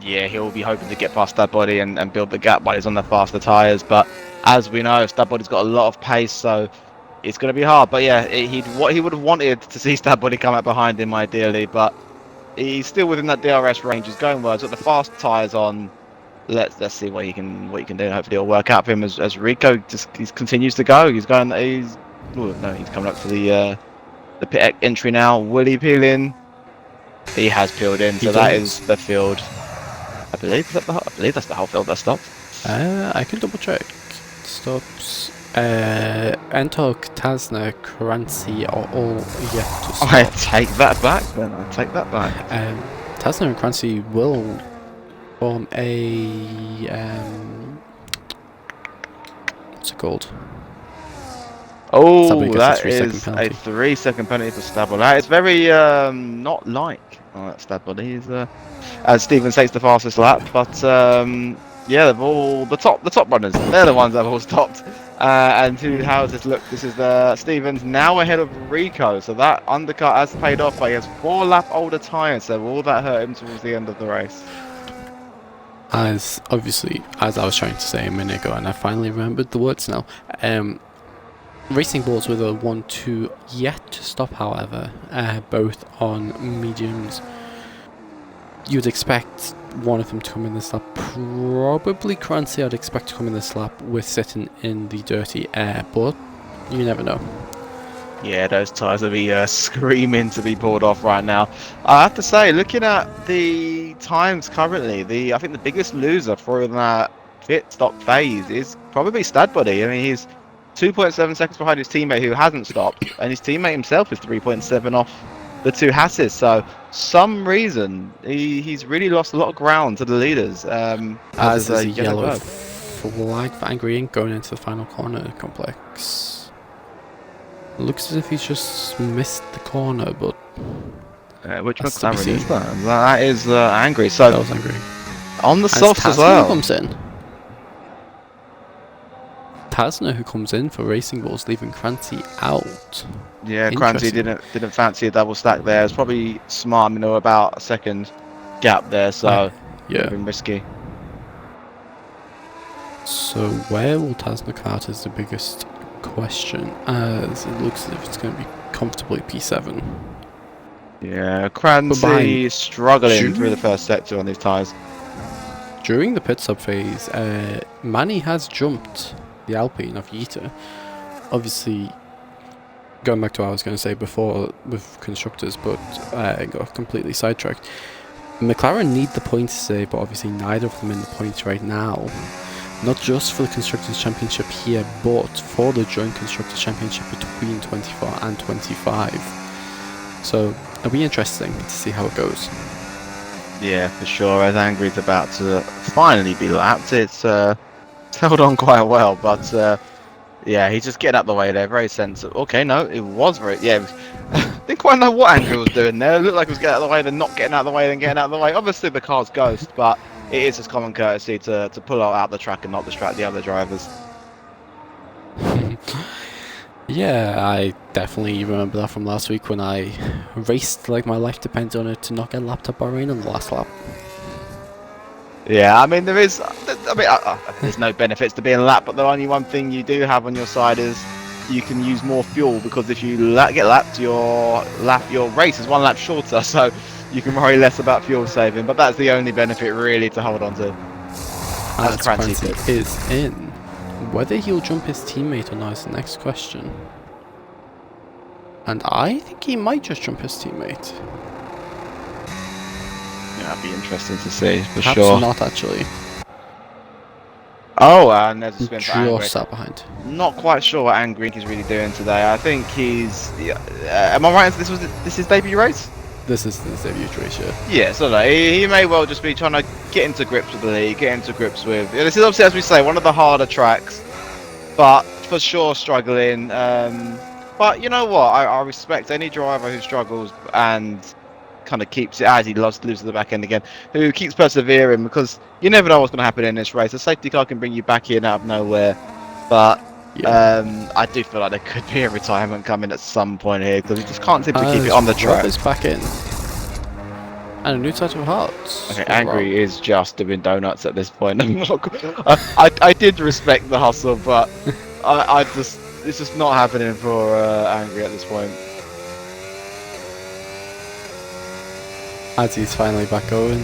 Yeah, he'll be hoping to get past Stadbody and build the gap while he's on the faster tyres. But as we know, Stadbody's got a lot of pace, so it's going to be hard. But yeah, what he would have wanted to see Stadbody come out behind him ideally, but he's still within that DRS range. He's going well. He's got the fast tyres on. Let's see what he can do. Hopefully it'll work out for him as Rico he continues to go. He's coming up to the pit entry now. Will he peel in? He has peeled in, so that is the field. I believe that's the whole field that stopped. I can double check. Stops. Entok, Tasner, Kranci are all yet to stop. I take that back then. I take that back. Tasner and Kranci will form a what's it called? Oh, that is a 3-second penalty for Stadbody. That is very not like Stadbody. He's as Steven takes the fastest lap, but yeah, they've all the top runners. They're the ones that have all stopped. And how does this look? This is Steven's now ahead of Rico, so that undercut has paid off. But he has 4 lap older tyres, so will that hurt him towards the end of the race? As I was trying to say a minute ago, and I finally remembered the words now. Racing Bulls with a 1-2 yet to stop, however, both on mediums. You'd expect one of them to come in this lap. Probably Kranci I'd expect to come in this lap with sitting in the dirty air, but you never know. Yeah, those tyres will be screaming to be pulled off right now. I have to say, looking at the times currently, I think the biggest loser for that pit stop phase is probably Stadbody. I mean, he's 2.7 seconds behind his teammate who hasn't stopped, and his teammate himself is 3.7 off the 2 Hasses. So, some reason he's really lost a lot of ground to the leaders. As there's a yellow flag for Angry Ink going into the final corner complex. Looks as if he's just missed the corner, but which McLaren is that? That is Angry. So that was Angry. On the softs as well. Comes in. Tasner who comes in for Racing Bulls, leaving Kranci out. Yeah, Kranci didn't fancy a double stack there. It's probably smart. I mean, there were about a second gap there, so yeah, been risky. So where will Tasner come out as the biggest question, as it looks as if it's going to be comfortably P7. Yeah, behind Crancy struggling Ju- through the first sector on these tyres. During the pit stop phase, Manny has jumped the Alpine of Yita. Obviously, going back to what I was going to say before with constructors, but got completely sidetracked. McLaren need the points today, but obviously neither of them in the points right now. Not just for the Constructors' Championship here, but for the joint Constructors' Championship between 24 and 25. So it'll be interesting to see how it goes. Yeah, for sure. As Angry's about to finally be lapped, it's held on quite well, but yeah, he's just getting out the way there. Very sensible. Okay, no, it was very. Yeah, didn't quite know what Angry was doing there. It looked like he was getting out of the way, then not getting out of the way, then getting out of the way. Obviously, the car's ghost, but it is just common courtesy to pull out the track and not distract the other drivers. Yeah, I definitely remember that from last week when I raced like my life depends on it to not get lapped up by rain on the last lap. Yeah, I mean, there's no benefits to being lapped, but the only one thing you do have on your side is you can use more fuel, because if you get lapped, your race is 1 lap shorter, so you can worry less about fuel saving. But that's the only benefit really to hold on to. As Crancy Crancy is in. Whether he'll jump his teammate or not is the next question. And I think he might just jump his teammate. Yeah, that'd be interesting to see, for Perhaps sure. not actually. Oh, and there's a spin for Angry. Just sat behind. Not quite sure what Angry is really doing today. I think he's. Am I right? This is his debut race? This is the debut race, yeah. Yeah, so no, he may well just be trying to get into grips with the league, get into grips with. This is obviously, as we say, one of the harder tracks, but for sure struggling. But you know what? I respect any driver who struggles and kind of keeps it, as he loves to lose to the back end again, who keeps persevering, because you never know what's going to happen in this race. A safety car can bring you back in out of nowhere, but I do feel like there could be a retirement coming at some point here, because he just can't seem to keep it on the track. Is back in. And a new set of hearts. Okay, Angry is just doing donuts at this point. I did respect the hustle, but it's just not happening for Angry at this point. As he's finally back going.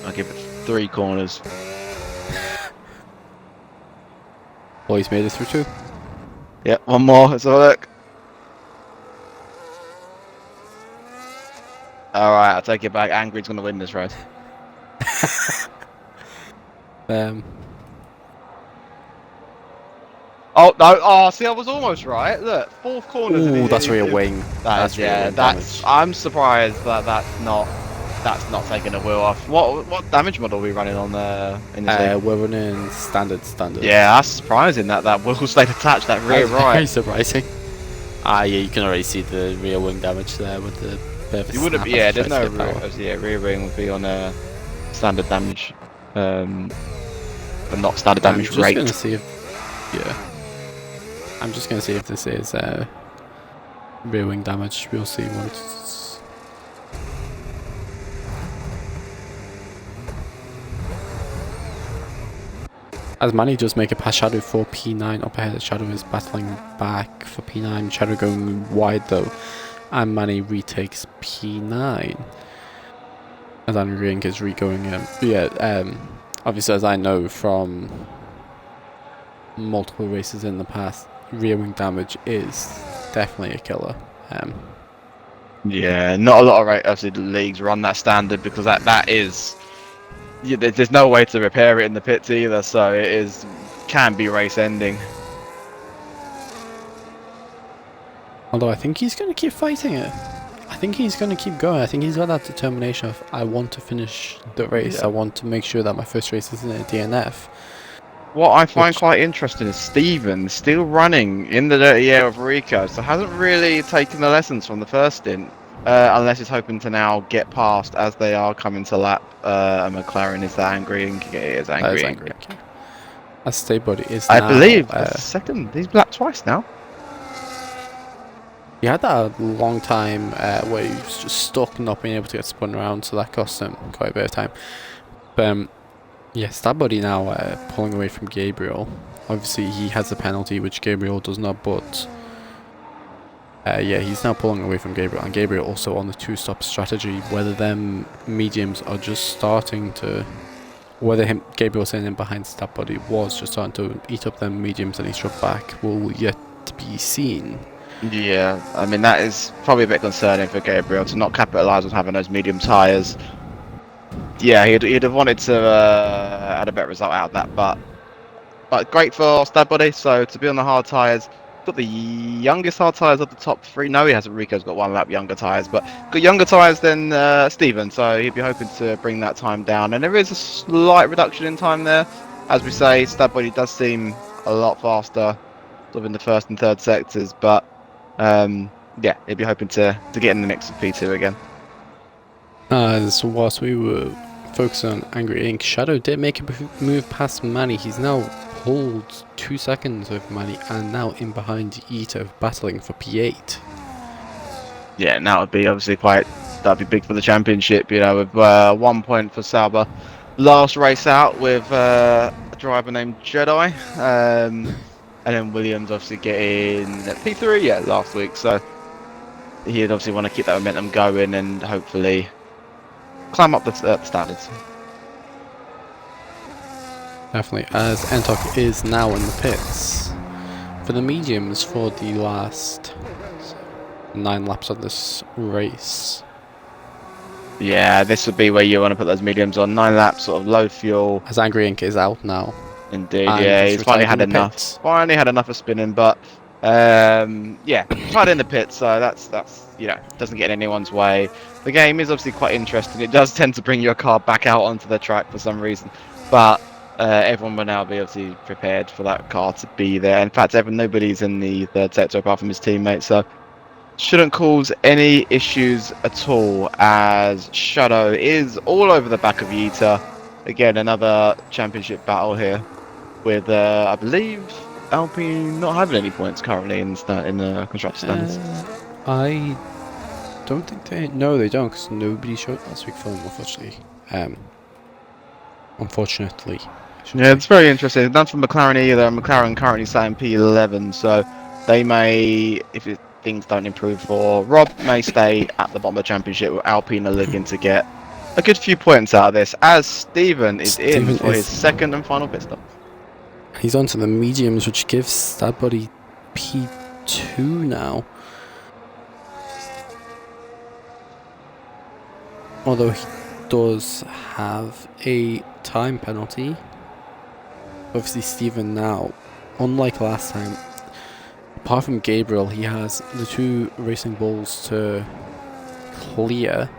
I'll give it 3 corners. Oh, he's made it through 2. Yep, one more. Let's have a look. Alright, I'll take it back. Angry's going to win this race. Oh, no. Oh, see, I was almost right. Look, 4th corners. Ooh, that's rear wing. That's I'm surprised that that's not taking a wheel off. What damage model are we running on in this league? We're running standard. Yeah, that's surprising that wheel stayed attached, that rear right. Very surprising. Yeah, you can already see the rear wing damage there with the perfect. You wouldn't be, yeah, there's no rear wing would be on a standard damage, but not standard damage rate. I'm just gonna see if, I'm just gonna see if this is rear wing damage. We'll see once. As Manny does make it past Shadow for P9 up ahead, Shadow is battling back for P9. Shadow going wide though, and Manny retakes P9. As Andrew Rink is re-going obviously, as I know from multiple races in the past, rear wing damage is definitely a killer. Yeah, not a lot of leagues run that standard, because that is. Yeah, there's no way to repair it in the pits either, so it can be race ending. Although I think he's going to keep fighting it. I think he's going to keep going. I think he's got that determination of, I want to finish the race. Yeah. I want to make sure that my first race isn't a DNF. What I find quite interesting is Steven still running in the dirty air of Rico, so hasn't really taken the lessons from the first stint. Unless he's hoping to now get past as they are coming to lap. McLaren is that Angry, and it is Angry. Angry. As Stay Buddy is I now, believe second. He's lapped twice now. He had that a long time where he was just stuck, not being able to get spun around, so that cost him quite a bit of time. But yeah, Stab Buddy now pulling away from Gabriel. Obviously, he has a penalty, which Gabriel does not, but yeah, he's now pulling away from Gabriel, and Gabriel also on the two-stop strategy. Whether them mediums are just starting to, whether Gabriel sitting in behind Stab Buddy was just starting to eat up them mediums and he struck back, will yet to be seen. Yeah, I mean that is probably a bit concerning for Gabriel to not capitalise on having those medium tyres. Yeah, he'd have wanted to add a better result out of that, but great for Stab Buddy. So to be on the hard tyres, got the youngest hard tyres of the top three. No, he hasn't. Rico's got 1 lap younger tyres, but got younger tyres than Steven. So he'd be hoping to bring that time down. And there is a slight reduction in time there, as we say. Stab Buddy does seem a lot faster, sort of in the first and third sectors, but. Yeah, he'd be hoping to get in the mix of P2 again. So whilst we were focusing on Angry Ink, Shadow did make a move past Manny. He's now pulled 2 seconds over Manny and now in behind Ito, battling for P8. Yeah, and that would be obviously that'd be big for the championship, you know, with 1 point for Sauber. Last race out with a driver named Jedi. And then Williams obviously getting P3, last week. So he'd obviously want to keep that momentum going and hopefully climb up the standards. Definitely, as Entok is now in the pits for the mediums for the last 9 laps of this race. Yeah, this would be where you want to put those mediums on. 9 laps, sort of low fuel. As Angry Ink is out now. Indeed, yeah, he's finally had enough. Finally had enough of spinning, but yeah, tried in the pit, so that's doesn't get in anyone's way. The game is obviously quite interesting. It does tend to bring your car back out onto the track for some reason, but everyone will now be obviously prepared for that car to be there. In fact, nobody's in the third sector apart from his teammate, so shouldn't cause any issues at all. As Shadow is all over the back of Yita. Again, another championship battle here. With, I believe, Alpine not having any points currently in the constructor standards. I don't think they. No, they don't, because nobody showed last week for them, unfortunately. Unfortunately. Yeah, it's very interesting. None from McLaren either. McLaren currently sat in P11, so they may, if things don't improve for Rob, may stay at the bottom of the championship. With Alpine are looking to get a good few points out of this, as Steven is in for his second and final pit stop. He's onto the mediums, which gives Stab Buddy P2 now. Although he does have a time penalty. Obviously, Steven now, unlike last time, apart from Gabriel, he has the 2 Racing Bulls to clear.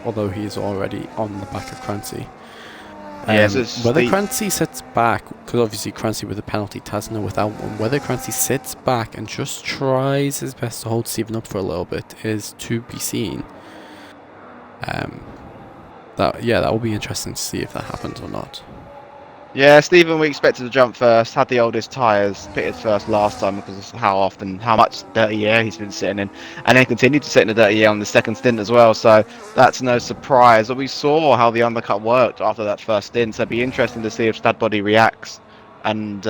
Although he is already on the back of Crancy. Whether Crancy sits back, because obviously Crancy with a penalty, Tasno without one, whether Crancy sits back and just tries his best to hold Steven up for a little bit is to be seen. That will be interesting to see if that happens or not. Yeah, Steven, we expected to jump first, had the oldest tyres, pitted first last time because of how much dirty air he's been sitting in, and then continued to sit in the dirty air on the second stint as well, so that's no surprise. But we saw how the undercut worked after that first stint, so it'd be interesting to see if Stab Buddy reacts and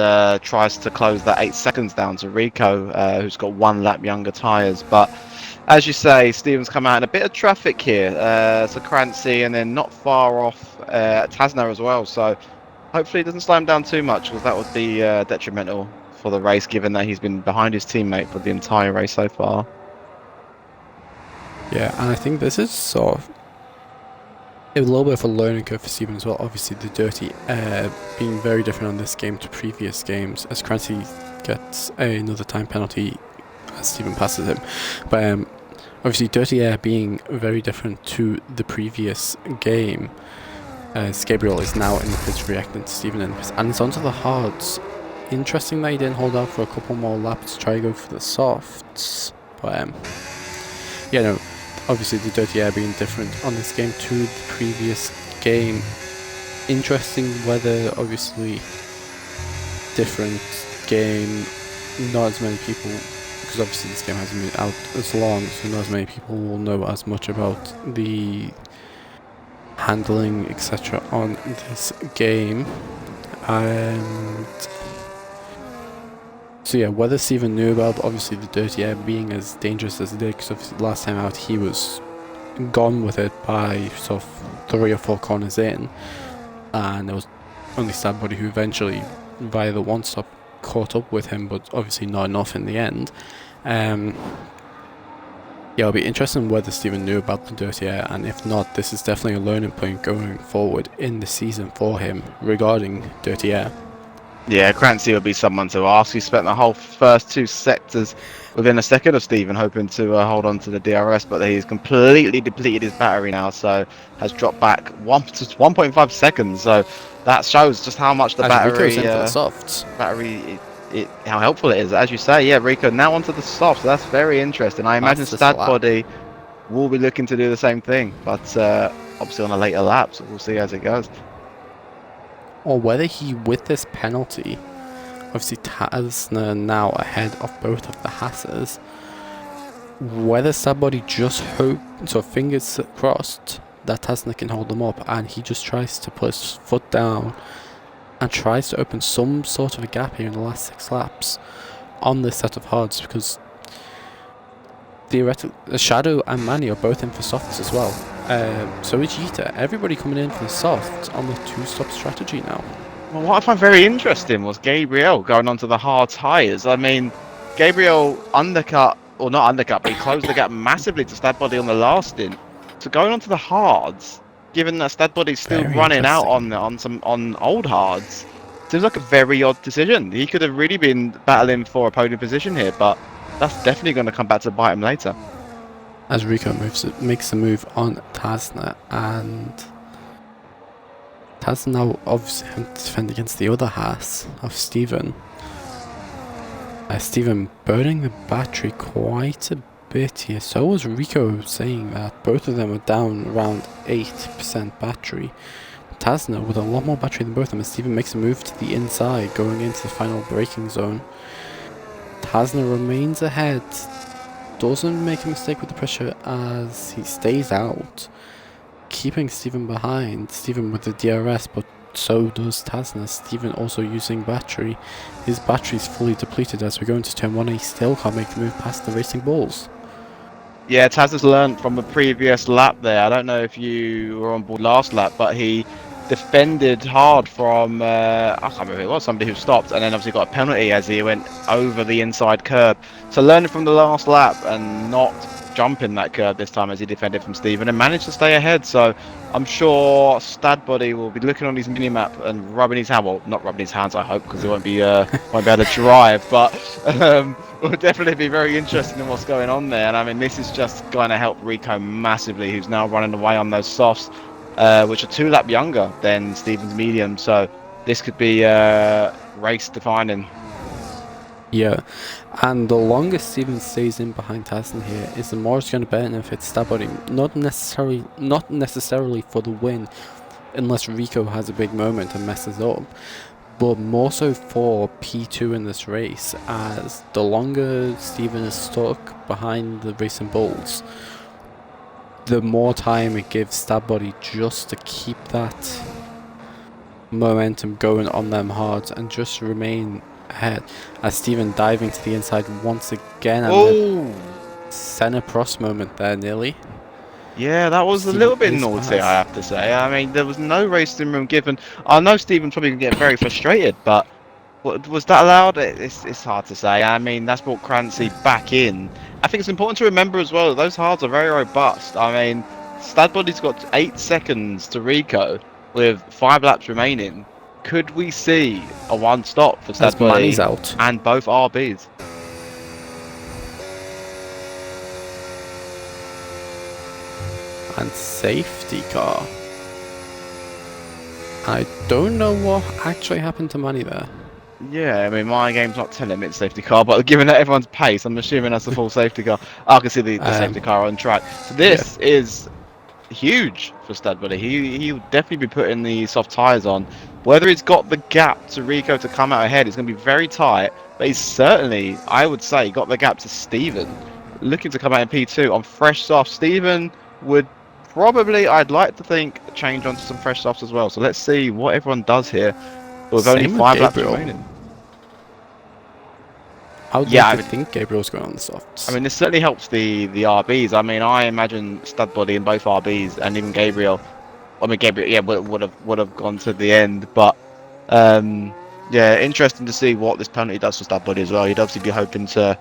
tries to close that 8 seconds down to Rico, who's got 1 lap younger tyres. But as you say, Steven's come out in a bit of traffic here, so Crancy, and then not far off Tasno as well, so hopefully it doesn't slow him down too much, because that would be detrimental for the race, given that he's been behind his teammate for the entire race so far. Yeah, and I think this is sort of a little bit of a learning curve for Steven as well. Obviously, the dirty air being very different on this game to previous games, as Crancy gets another time penalty as Steven passes him. But obviously, dirty air being very different to the previous game. As Gabriel is now in the pits reacting to Steven in the pits, and it's onto the hards. Interesting that he didn't hold out for a couple more laps to try to go for the softs. But yeah, no, obviously the dirty air being different on this game to the previous game. Interesting weather, obviously different game, not as many people, because obviously this game hasn't been out as long, so not as many people will know as much about the handling, etc. on this game. And so yeah, whether Steven knew about obviously the dirty air being as dangerous as it did, because obviously last time out he was gone with it by sort of 3 or 4 corners in, and there was only Stadbody who eventually, via the one stop, caught up with him, but obviously not enough in the end. Yeah, it'll be interesting whether Steven knew about the dirty air, and if not, this is definitely a learning point going forward in the season for him regarding dirty air. Yeah, Crancy will be someone to ask. He spent the whole first 2 sectors within a second of Steven, hoping to hold on to the DRS, but he's completely depleted his battery now, so has dropped back 1.5 seconds. So that shows just how much the battery, into the softs. how helpful it is. As you say, yeah, Rico now onto the softs. So that's very interesting. I imagine Stadbody will be looking to do the same thing, but obviously on a later lap, so we'll see as it goes. Or whether he, with this penalty, obviously Tasner now ahead of both of the Hasses, whether Stadbody just so fingers crossed that Tasner can hold them up, and he just tries to put his foot down and tries to open some sort of a gap here in the last 6 laps on this set of hards, because theoretically Shadow and Manny are both in for softs as well. So is Yita. Everybody coming in for the softs on the 2-stop strategy now. Well, what I find very interesting was Gabriel going onto the hard tyres. I mean, Gabriel undercut, or not undercut, but he closed the gap massively to Stadbody on the last stint. So going onto the hards, given that Stadbody's still running out on old hards, seems like a very odd decision. He could have really been battling for a podium position here, but that's definitely going to come back to bite him later. As Rico makes the move on Tasner, and Tasner now obviously having to defend against the other Haas of Steven. Steven burning the battery quite a bit here. So was Rico, saying that both of them are down around 8% battery. Tasner with a lot more battery than both of them, as Steven makes a move to the inside going into the final braking zone. Tasner remains ahead, doesn't make a mistake with the pressure as he stays out, keeping Steven behind. Steven with the DRS, but so does Tasner. Steven also using battery. His battery's fully depleted as we go into turn 1, and he still can't make the move past the Racing Bulls. Yeah, Taz has learned from the previous lap there. I don't know if you were on board last lap, but he defended hard from, I can't remember who it was, somebody who stopped, and then obviously got a penalty as he went over the inside curb. So learning from the last lap and not jumping that curb this time as he defended from Steven and managed to stay ahead. So I'm sure Stadbody will be looking on his mini-map and rubbing his hand, well, not rubbing his hands, I hope, because he won't be able to drive, but will definitely be very interested in what's going on there. And I mean, this is just going to help Rico massively, who's now running away on those softs, which are 2 lap younger than Steven's medium. So this could be race defining. Yeah, and the longer Steven stays in behind Tasner here is the more it's going to benefit Stadbody. Not necessarily for the win, unless Rico has a big moment and messes up, but more so for P2 in this race, as the longer Steven is stuck behind the Racing Bulls, the more time it gives Stadbody just to keep that momentum going on them hards and just remain ahead, as Steven diving to the inside once again, and Senna Prost moment there nearly. Yeah, that was a little bit naughty, I have to say. I mean, there was no racing room given. I know Steven's probably going to get very frustrated, but was that allowed? It's hard to say. I mean, that's brought Crancy back in. I think it's important to remember as well that those hards are very robust. I mean, Stadbody's got 8 seconds to Rico with 5 laps remaining. Could we see a 1-stop for Stadbody out and both RBs? And safety car. I don't know what actually happened to Manny there. Yeah, I mean, my game's not telling me it's safety car, but given that everyone's pace, I'm assuming that's a full safety car. I can see the safety car on track. So this is huge for Stadbody. He'll definitely be putting the soft tyres on. Whether he's got the gap to Rico to come out ahead is going to be very tight, but he's certainly, I would say, got the gap to Steven. Looking to come out in P2 on fresh soft. Steven would probably, I'd like to think, change onto some fresh softs as well. So let's see what everyone does here. With only Same with 5 laps Gabriel. remaining. How do Yeah, you think Gabriel's going on the softs? I mean, this certainly helps the RBs. I mean, I imagine Stud Body and both RBs and even Gabriel. I mean, Gabriel, yeah, would have gone to the end, but yeah, interesting to see what this penalty does for Stud Body as well. He'd obviously be hoping to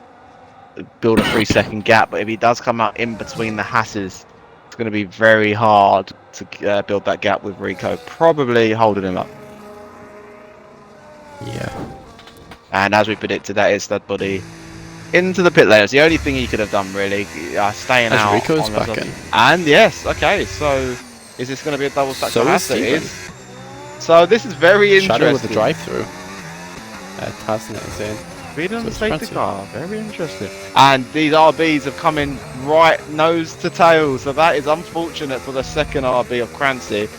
build a 3-second gap, but if he does come out in between the Hasses, it's going to be very hard to build that gap with Rico, probably holding him up. Yeah. And as we predicted, that is Stud Body into the pit lane. It's the only thing he could have done, really, staying As out. Rico's on back the- in. And yes, okay, so is this going to be a double stack So for is Hasse? It Steven. is. So this is very interesting. Shadow with the drive-through. Tasnet is in. Speed on So the it's safety fancy. car, very interesting. And these RBs have come in right nose to tail, so that is unfortunate for the second RB of Crancy.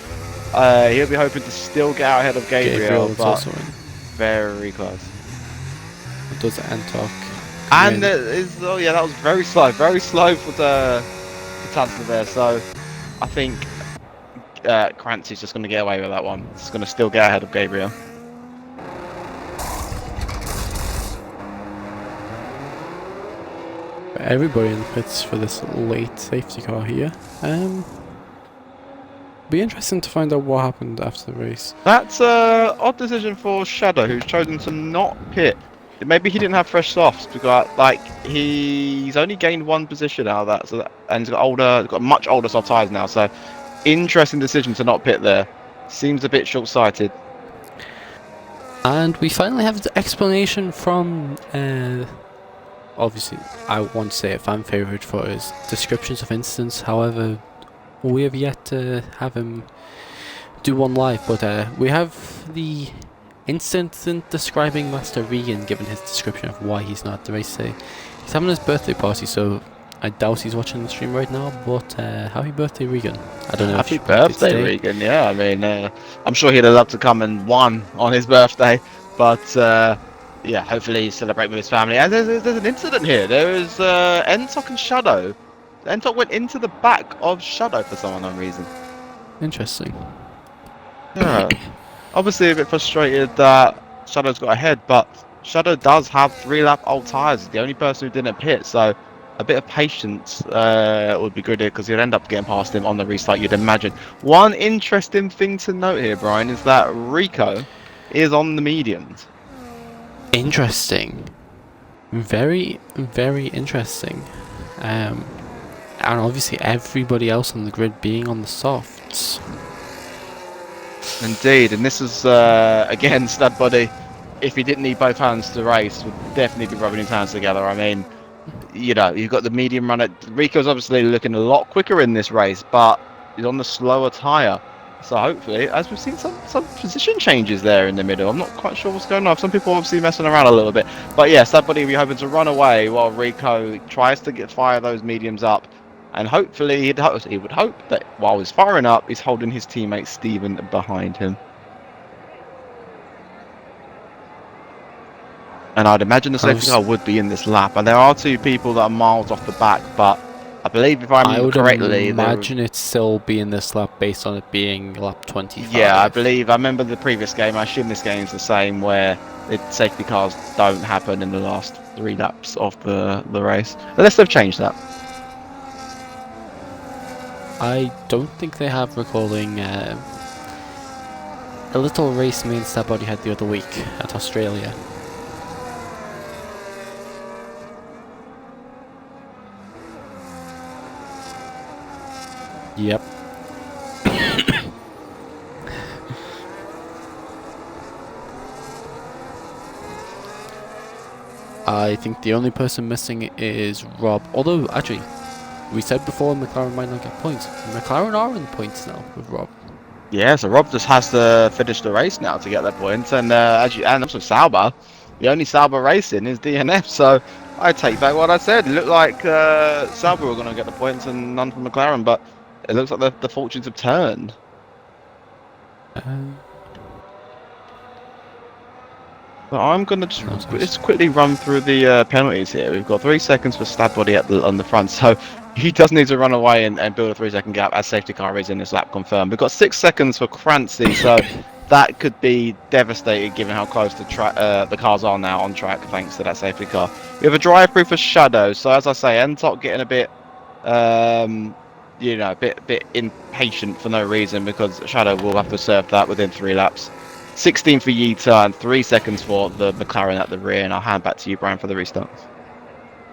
He'll be hoping to still get out ahead of Gabriel, is but also in. very close. Does Antok. And oh yeah, that was very slow for the Tasner there. So I think Crancy's just going to get away with that one. He's going to still get ahead of Gabriel. Everybody in the pits for this late safety car here. Be interesting to find out what happened after the race. That's an odd decision for Shadow, who's chosen to not pit. Maybe he didn't have fresh softs because, like, he's only gained 1 position out of that, so and he's got much older soft tires now. So, interesting decision to not pit there. Seems a bit short-sighted. And we finally have the explanation from, obviously, I won't say a fan favourite for his descriptions of incidents. However, we have yet to have him do one live. But we have the incident describing Master Regan, given his description of why he's not at the race today. He's having his birthday party, so I doubt he's watching the stream right now. But happy birthday, Regan! I don't know. Happy if you birthday birthday, today. Regan. Yeah, I mean, I'm sure he'd have loved to come and won on his birthday, but yeah, hopefully he celebrate with his family. And there's an incident here. There is Entok and Shadow. Entok went into the back of Shadow for some unknown reason. Interesting. Yeah. Obviously a bit frustrated that Shadow's got ahead, but Shadow does have 3-lap old tyres. He's the only person who didn't pit, so a bit of patience would be good here because you'd end up getting past him on the restart, you'd imagine. One interesting thing to note here, Brian, is that Rico is on the mediums. Interesting. Very, very interesting. And obviously everybody else on the grid being on the softs. Indeed, and this is again Stud Body. If he didn't need both hands to race, would definitely be rubbing his hands together. I mean, you know, you've got the medium runner. Rico's obviously looking a lot quicker in this race, but he's on the slower tyre. So hopefully, as we've seen some position changes there in the middle. I'm not quite sure what's going on. Some people obviously messing around a little bit, but yeah, Stud Body will be hoping to run away while Rico tries to fire those mediums up. And hopefully, he would hope that while he's firing up, he's holding his teammate Steven behind him. And I'd imagine the safety car would be in this lap. And there are 2 people that are miles off the back, but I believe if I remember correctly, imagine it still be in this lap based on it being lap 25. Yeah, I remember the previous game. I assume this game is the same, where the safety cars don't happen in the last 3 laps of the race. Unless they've changed that. I don't think they have, recalling a little race me and Stud Body had the other week at Australia. Yep. I think the only person missing is Rob. Although, actually, we said before McLaren might not get points. McLaren are in points now with Rob. Yeah, so Rob just has to finish the race now to get their points, and and also Sauber, the only Sauber racing is DNF. So I take back what I said. It looked like Sauber were going to get the points and none from McLaren, but it looks like the fortunes have turned. But I'm going to just quickly run through the penalties here. We've got 3 seconds for Stud Body on the front, so he does need to run away and build a 3-second gap as safety car is in this lap confirmed. We've got 6 seconds for Crancy, so that could be devastating given how close the cars are now on track thanks to that safety car. We have a drive-through for Shadow, so as I say, Entok getting a bit, a bit impatient for no reason because Shadow will have to serve that within 3 laps. 16 for Yita and 3 seconds for the McLaren at the rear, and I'll hand back to you, Brian, for the restart.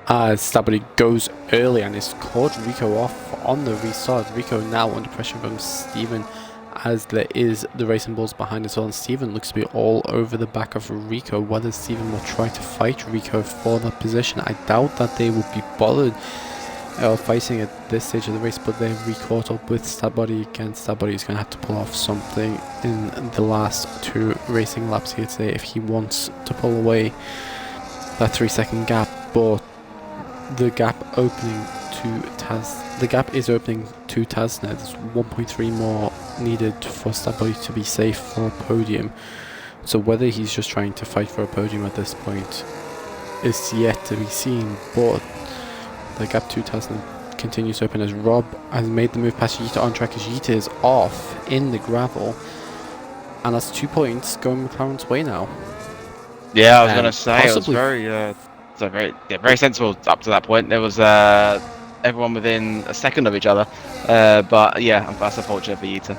As Stabody goes early and is caught Rico off on the restart. Rico now under pressure from Steven, as there is the Racing Bulls behind as well, and Steven looks to be all over the back of Rico. Whether Steven will try to fight Rico for that position, I doubt that they will be bothered fighting at this stage of the race, but they're re-caught up with Stabody again. Stabody is going to have to pull off something in the last 2 racing laps here today if he wants to pull away that 3-second gap, but the gap opening to the gap is opening to Tasner. There's 1.3 more needed for Stabody to be safe for a podium. So whether he's just trying to fight for a podium at this point is yet to be seen. But the gap to Tasner continues to open as Rob has made the move past Yita on track as Yita is off in the gravel. And that's 2 points going McLaren's way now. Yeah, I was going to say, it was very sensible up to that point. There was everyone within a second of each other. But yeah, that's unfortunate for Yita.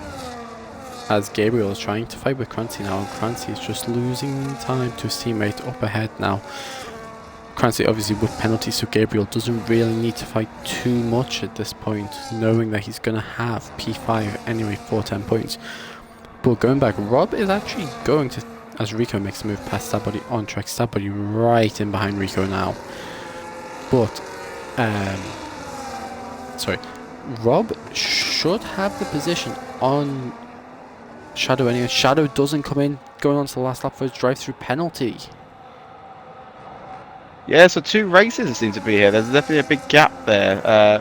As Gabriel is trying to fight with Crancy now, and Crancy is just losing time to his teammate up ahead now. Crancy obviously with penalties, so Gabriel doesn't really need to fight too much at this point, knowing that he's going to have P5 anyway for 10 points. But going back, Rob is actually going to, as Rico makes the move past Stabody on track, Stabody right in behind Rico now. But, sorry, Rob should have the position on Shadow anyway. Shadow doesn't come in, going on to the last lap for his drive-through penalty. Yeah, so 2 races seem to be here. There's definitely a big gap there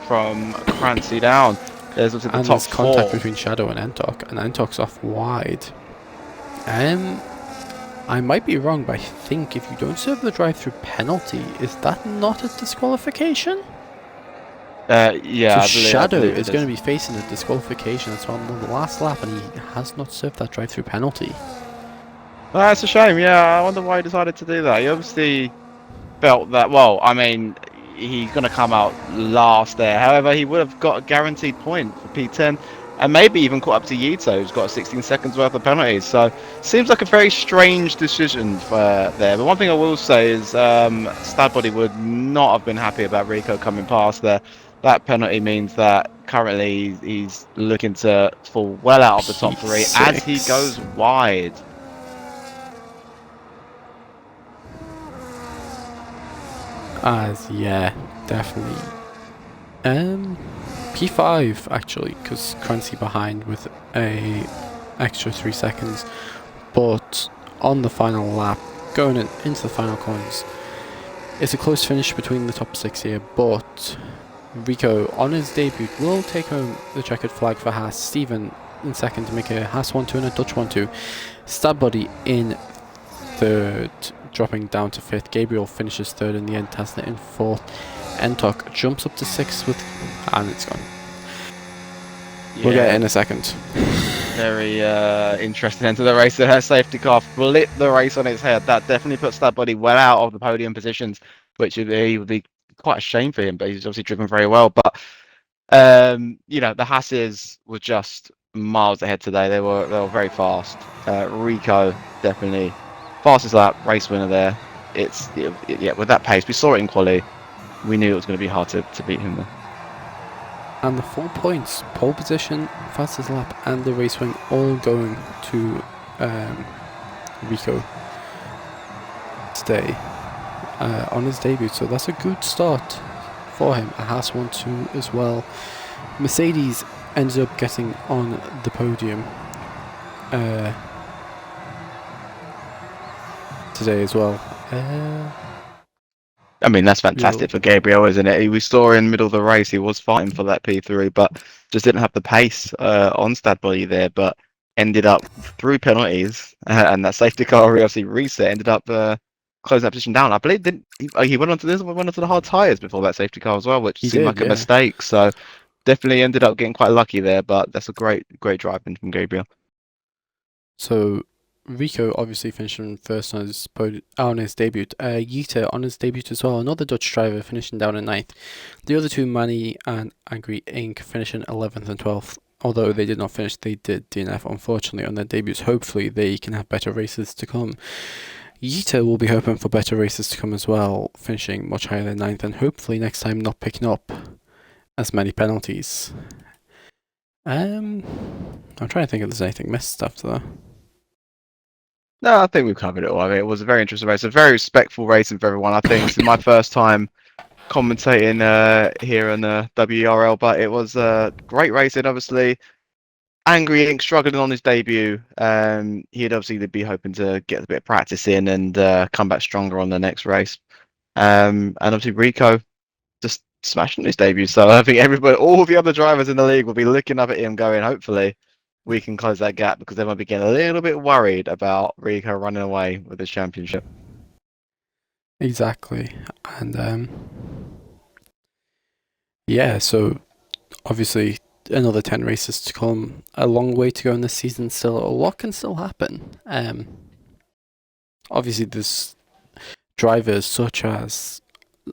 from Crancy down. There's also the and top there's contact 4 between Shadow and Entok, and Entok's off wide. I might be wrong, but I think if you don't serve the drive-through penalty, is that not a disqualification? Yeah, so Shadow is going to be facing a disqualification as well on the last lap, and he has not served that drive-through penalty. That's a shame, yeah. I wonder why he decided to do that. He obviously felt that, well, I mean, he's going to come out last there. However, he would have got a guaranteed point for P10 and maybe even caught up to Yito, who's got 16 seconds worth of penalties. So, seems like a very strange decision there. But one thing I will say is Stabody would not have been happy about Rico coming past there. That penalty means that currently he's looking to fall well out of the top 3 as he goes wide. Yeah, definitely. P5 actually, because Crancy behind with a extra 3 seconds, but on the final lap, going into the final corners, it's a close finish between the top 6 here, but Rico on his debut will take home the checkered flag for Haas. Steven in second to make a Haas 1-2 and a Dutch 1-2. Stabody in third, dropping down to 5th. Gabriel finishes 3rd in the end. Tasner in 4th. Entok jumps up to 6th with, and it's gone. Yeah. We'll get it in a second. Very interesting end to the race. Her safety car flipped the race on its head. That definitely put Stabody well out of the podium positions, which would be quite a shame for him. But he's obviously driven very well. But the Hasses were just miles ahead today. They were very fast. Rico definitely fastest lap, race winner there. With that pace, we saw it in quali. We knew it was going to be hard to beat him there. And the 4 points, pole position, fastest lap, and the race win all going to Rico today on his debut. So that's a good start for him. A Haas 1-2 as well. Mercedes ends up getting on the podium today as well. I mean, that's fantastic for Gabriel, isn't it? We saw in the middle of the race, he was fighting for that P3, but just didn't have the pace on Stabody there, but ended up through penalties, and that safety car obviously reset, ended up closing that position down. I believe he went onto the hard tyres before that safety car as well, which seemed like a mistake. So definitely ended up getting quite lucky there, but that's a great driving from Gabriel. So Rico obviously finishing first on his debut. Yita on his debut as well. Another Dutch driver finishing down in ninth. The other two, Manny and Angry Inc, finishing 11th and 12th. Although they did not finish, they did DNF unfortunately on their debuts. Hopefully they can have better races to come. Yita will be hoping for better races to come as well, finishing much higher than ninth, and hopefully next time not picking up as many penalties. I'm trying to think if there's anything missed after that. No, I think we've covered it all. I mean, it was a very interesting race, a very respectful racing for everyone. I think this is my first time commentating here on the WRL, but it was great racing. Obviously, Angry Inc struggling on his debut. He'd obviously be hoping to get a bit of practice in and come back stronger on the next race. And obviously Rico just smashing his debut. So I think everybody, all the other drivers in the league will be looking up at him going, hopefully we can close that gap, because they might be getting a little bit worried about Rico running away with the championship. Exactly. And yeah, so obviously another 10 races to come. A long way to go in this season still. A lot can still happen. Obviously there's drivers such as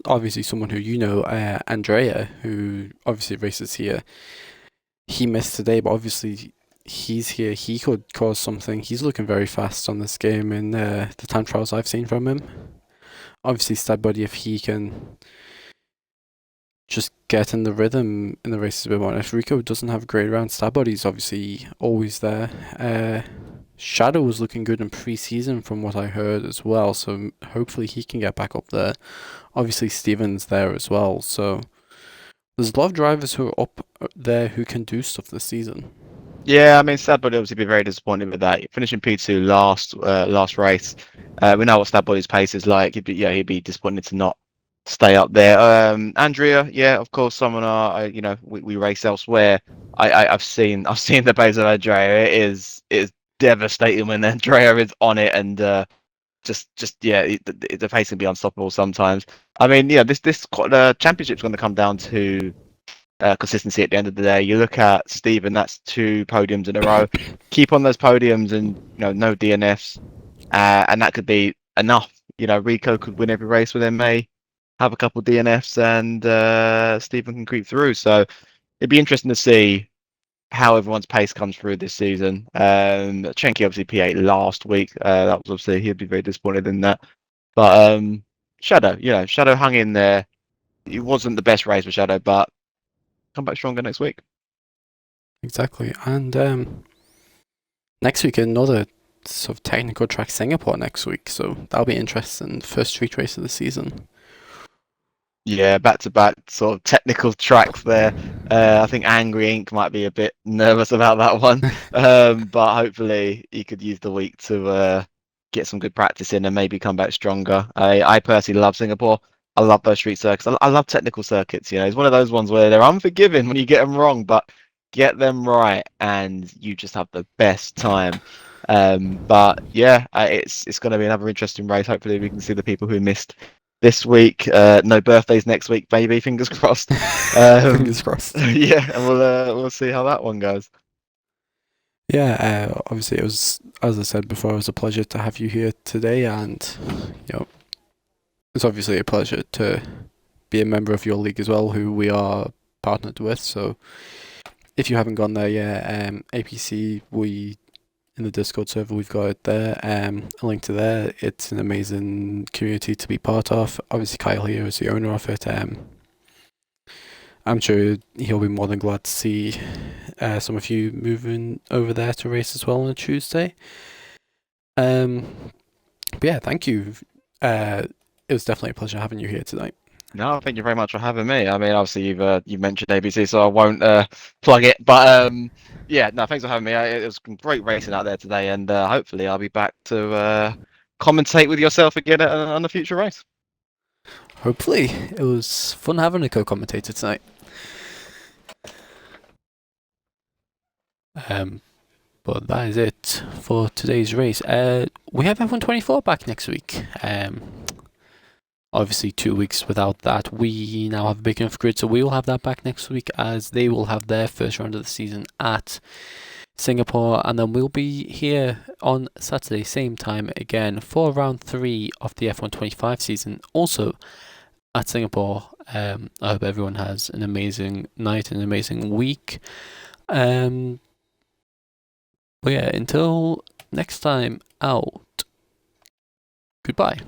obviously someone who you know, Andrea, who obviously races here. He missed today, but obviously he's here. He could cause something. He's looking very fast on this game in the time trials I've seen from him. Obviously, Stab Buddy, if he can just get in the rhythm in the races a bit more. If Rico doesn't have a great round, Stab Buddy's obviously always there. Shadow was looking good in pre-season from what I heard as well, so hopefully he can get back up there. Obviously, Steven's there as well, so there's a lot of drivers who are up there who can do stuff this season. Yeah, I mean, Stab Buddy obviously be very disappointed with that. Finishing P2 last race. We know what Stab Buddy's pace is like. He'd be disappointed to not stay up there. Andrea, yeah, of course, someone we race elsewhere. I've seen the pace of Andrea. It is devastating when Andrea is on it, and the pace can be unstoppable sometimes. I mean, yeah, this championship's going to come down to consistency at the end of the day. You look at Steven, that's 2 podiums in a row. Keep on those podiums and no DNFs, and that could be enough. Rico could win every race with May, have a couple DNFs, and Steven can creep through. So it'd be interesting to see how everyone's pace comes through this season. Chenky obviously P8 last week. That was obviously, he'd be very disappointed in that. But Shadow, Shadow hung in there. It wasn't the best race for Shadow, but come back stronger next week. Exactly. And next week, another sort of technical track, Singapore next week. So that'll be interesting. First street race of the season. Yeah, back-to-back sort of technical tracks there. I think Angry Inc might be a bit nervous about that one, but hopefully he could use the week to get some good practice in and maybe come back stronger. I personally love Singapore. I love those street circuits. I love technical circuits. It's one of those ones where they're unforgiving when you get them wrong, but get them right and you just have the best time. But yeah, it's going to be another interesting race. Hopefully we can see the people who missed this week. No birthdays next week, baby. Fingers crossed. Fingers crossed. Yeah, and we'll see how that one goes. Yeah, obviously it was, as I said before, it was a pleasure to have you here today, and it's obviously a pleasure to be a member of your league as well, who we are partnered with. So if you haven't gone there yet, APC, in the Discord server, we've got it there. A link to there. It's an amazing community to be part of. Obviously, Kyle here is the owner of it. I'm sure he'll be more than glad to see some of you moving over there to race as well on a Tuesday. But yeah, thank you. It was definitely a pleasure having you here tonight. No, thank you very much for having me. I mean, obviously you've mentioned ABC, so I won't plug it. But yeah, no, thanks for having me. It was great racing out there today, and hopefully I'll be back to commentate with yourself again on a future race. Hopefully, it was fun having a co-commentator tonight. But that is it for today's race. We have F124 back next week. Obviously 2 weeks without that. We now have a big enough grid, so we will have that back next week, as they will have their first round of the season at Singapore, and then we'll be here on Saturday, same time again, for round 3 of the F125 season, also at Singapore. I hope everyone has an amazing night, an amazing week. But yeah, until next time out, goodbye.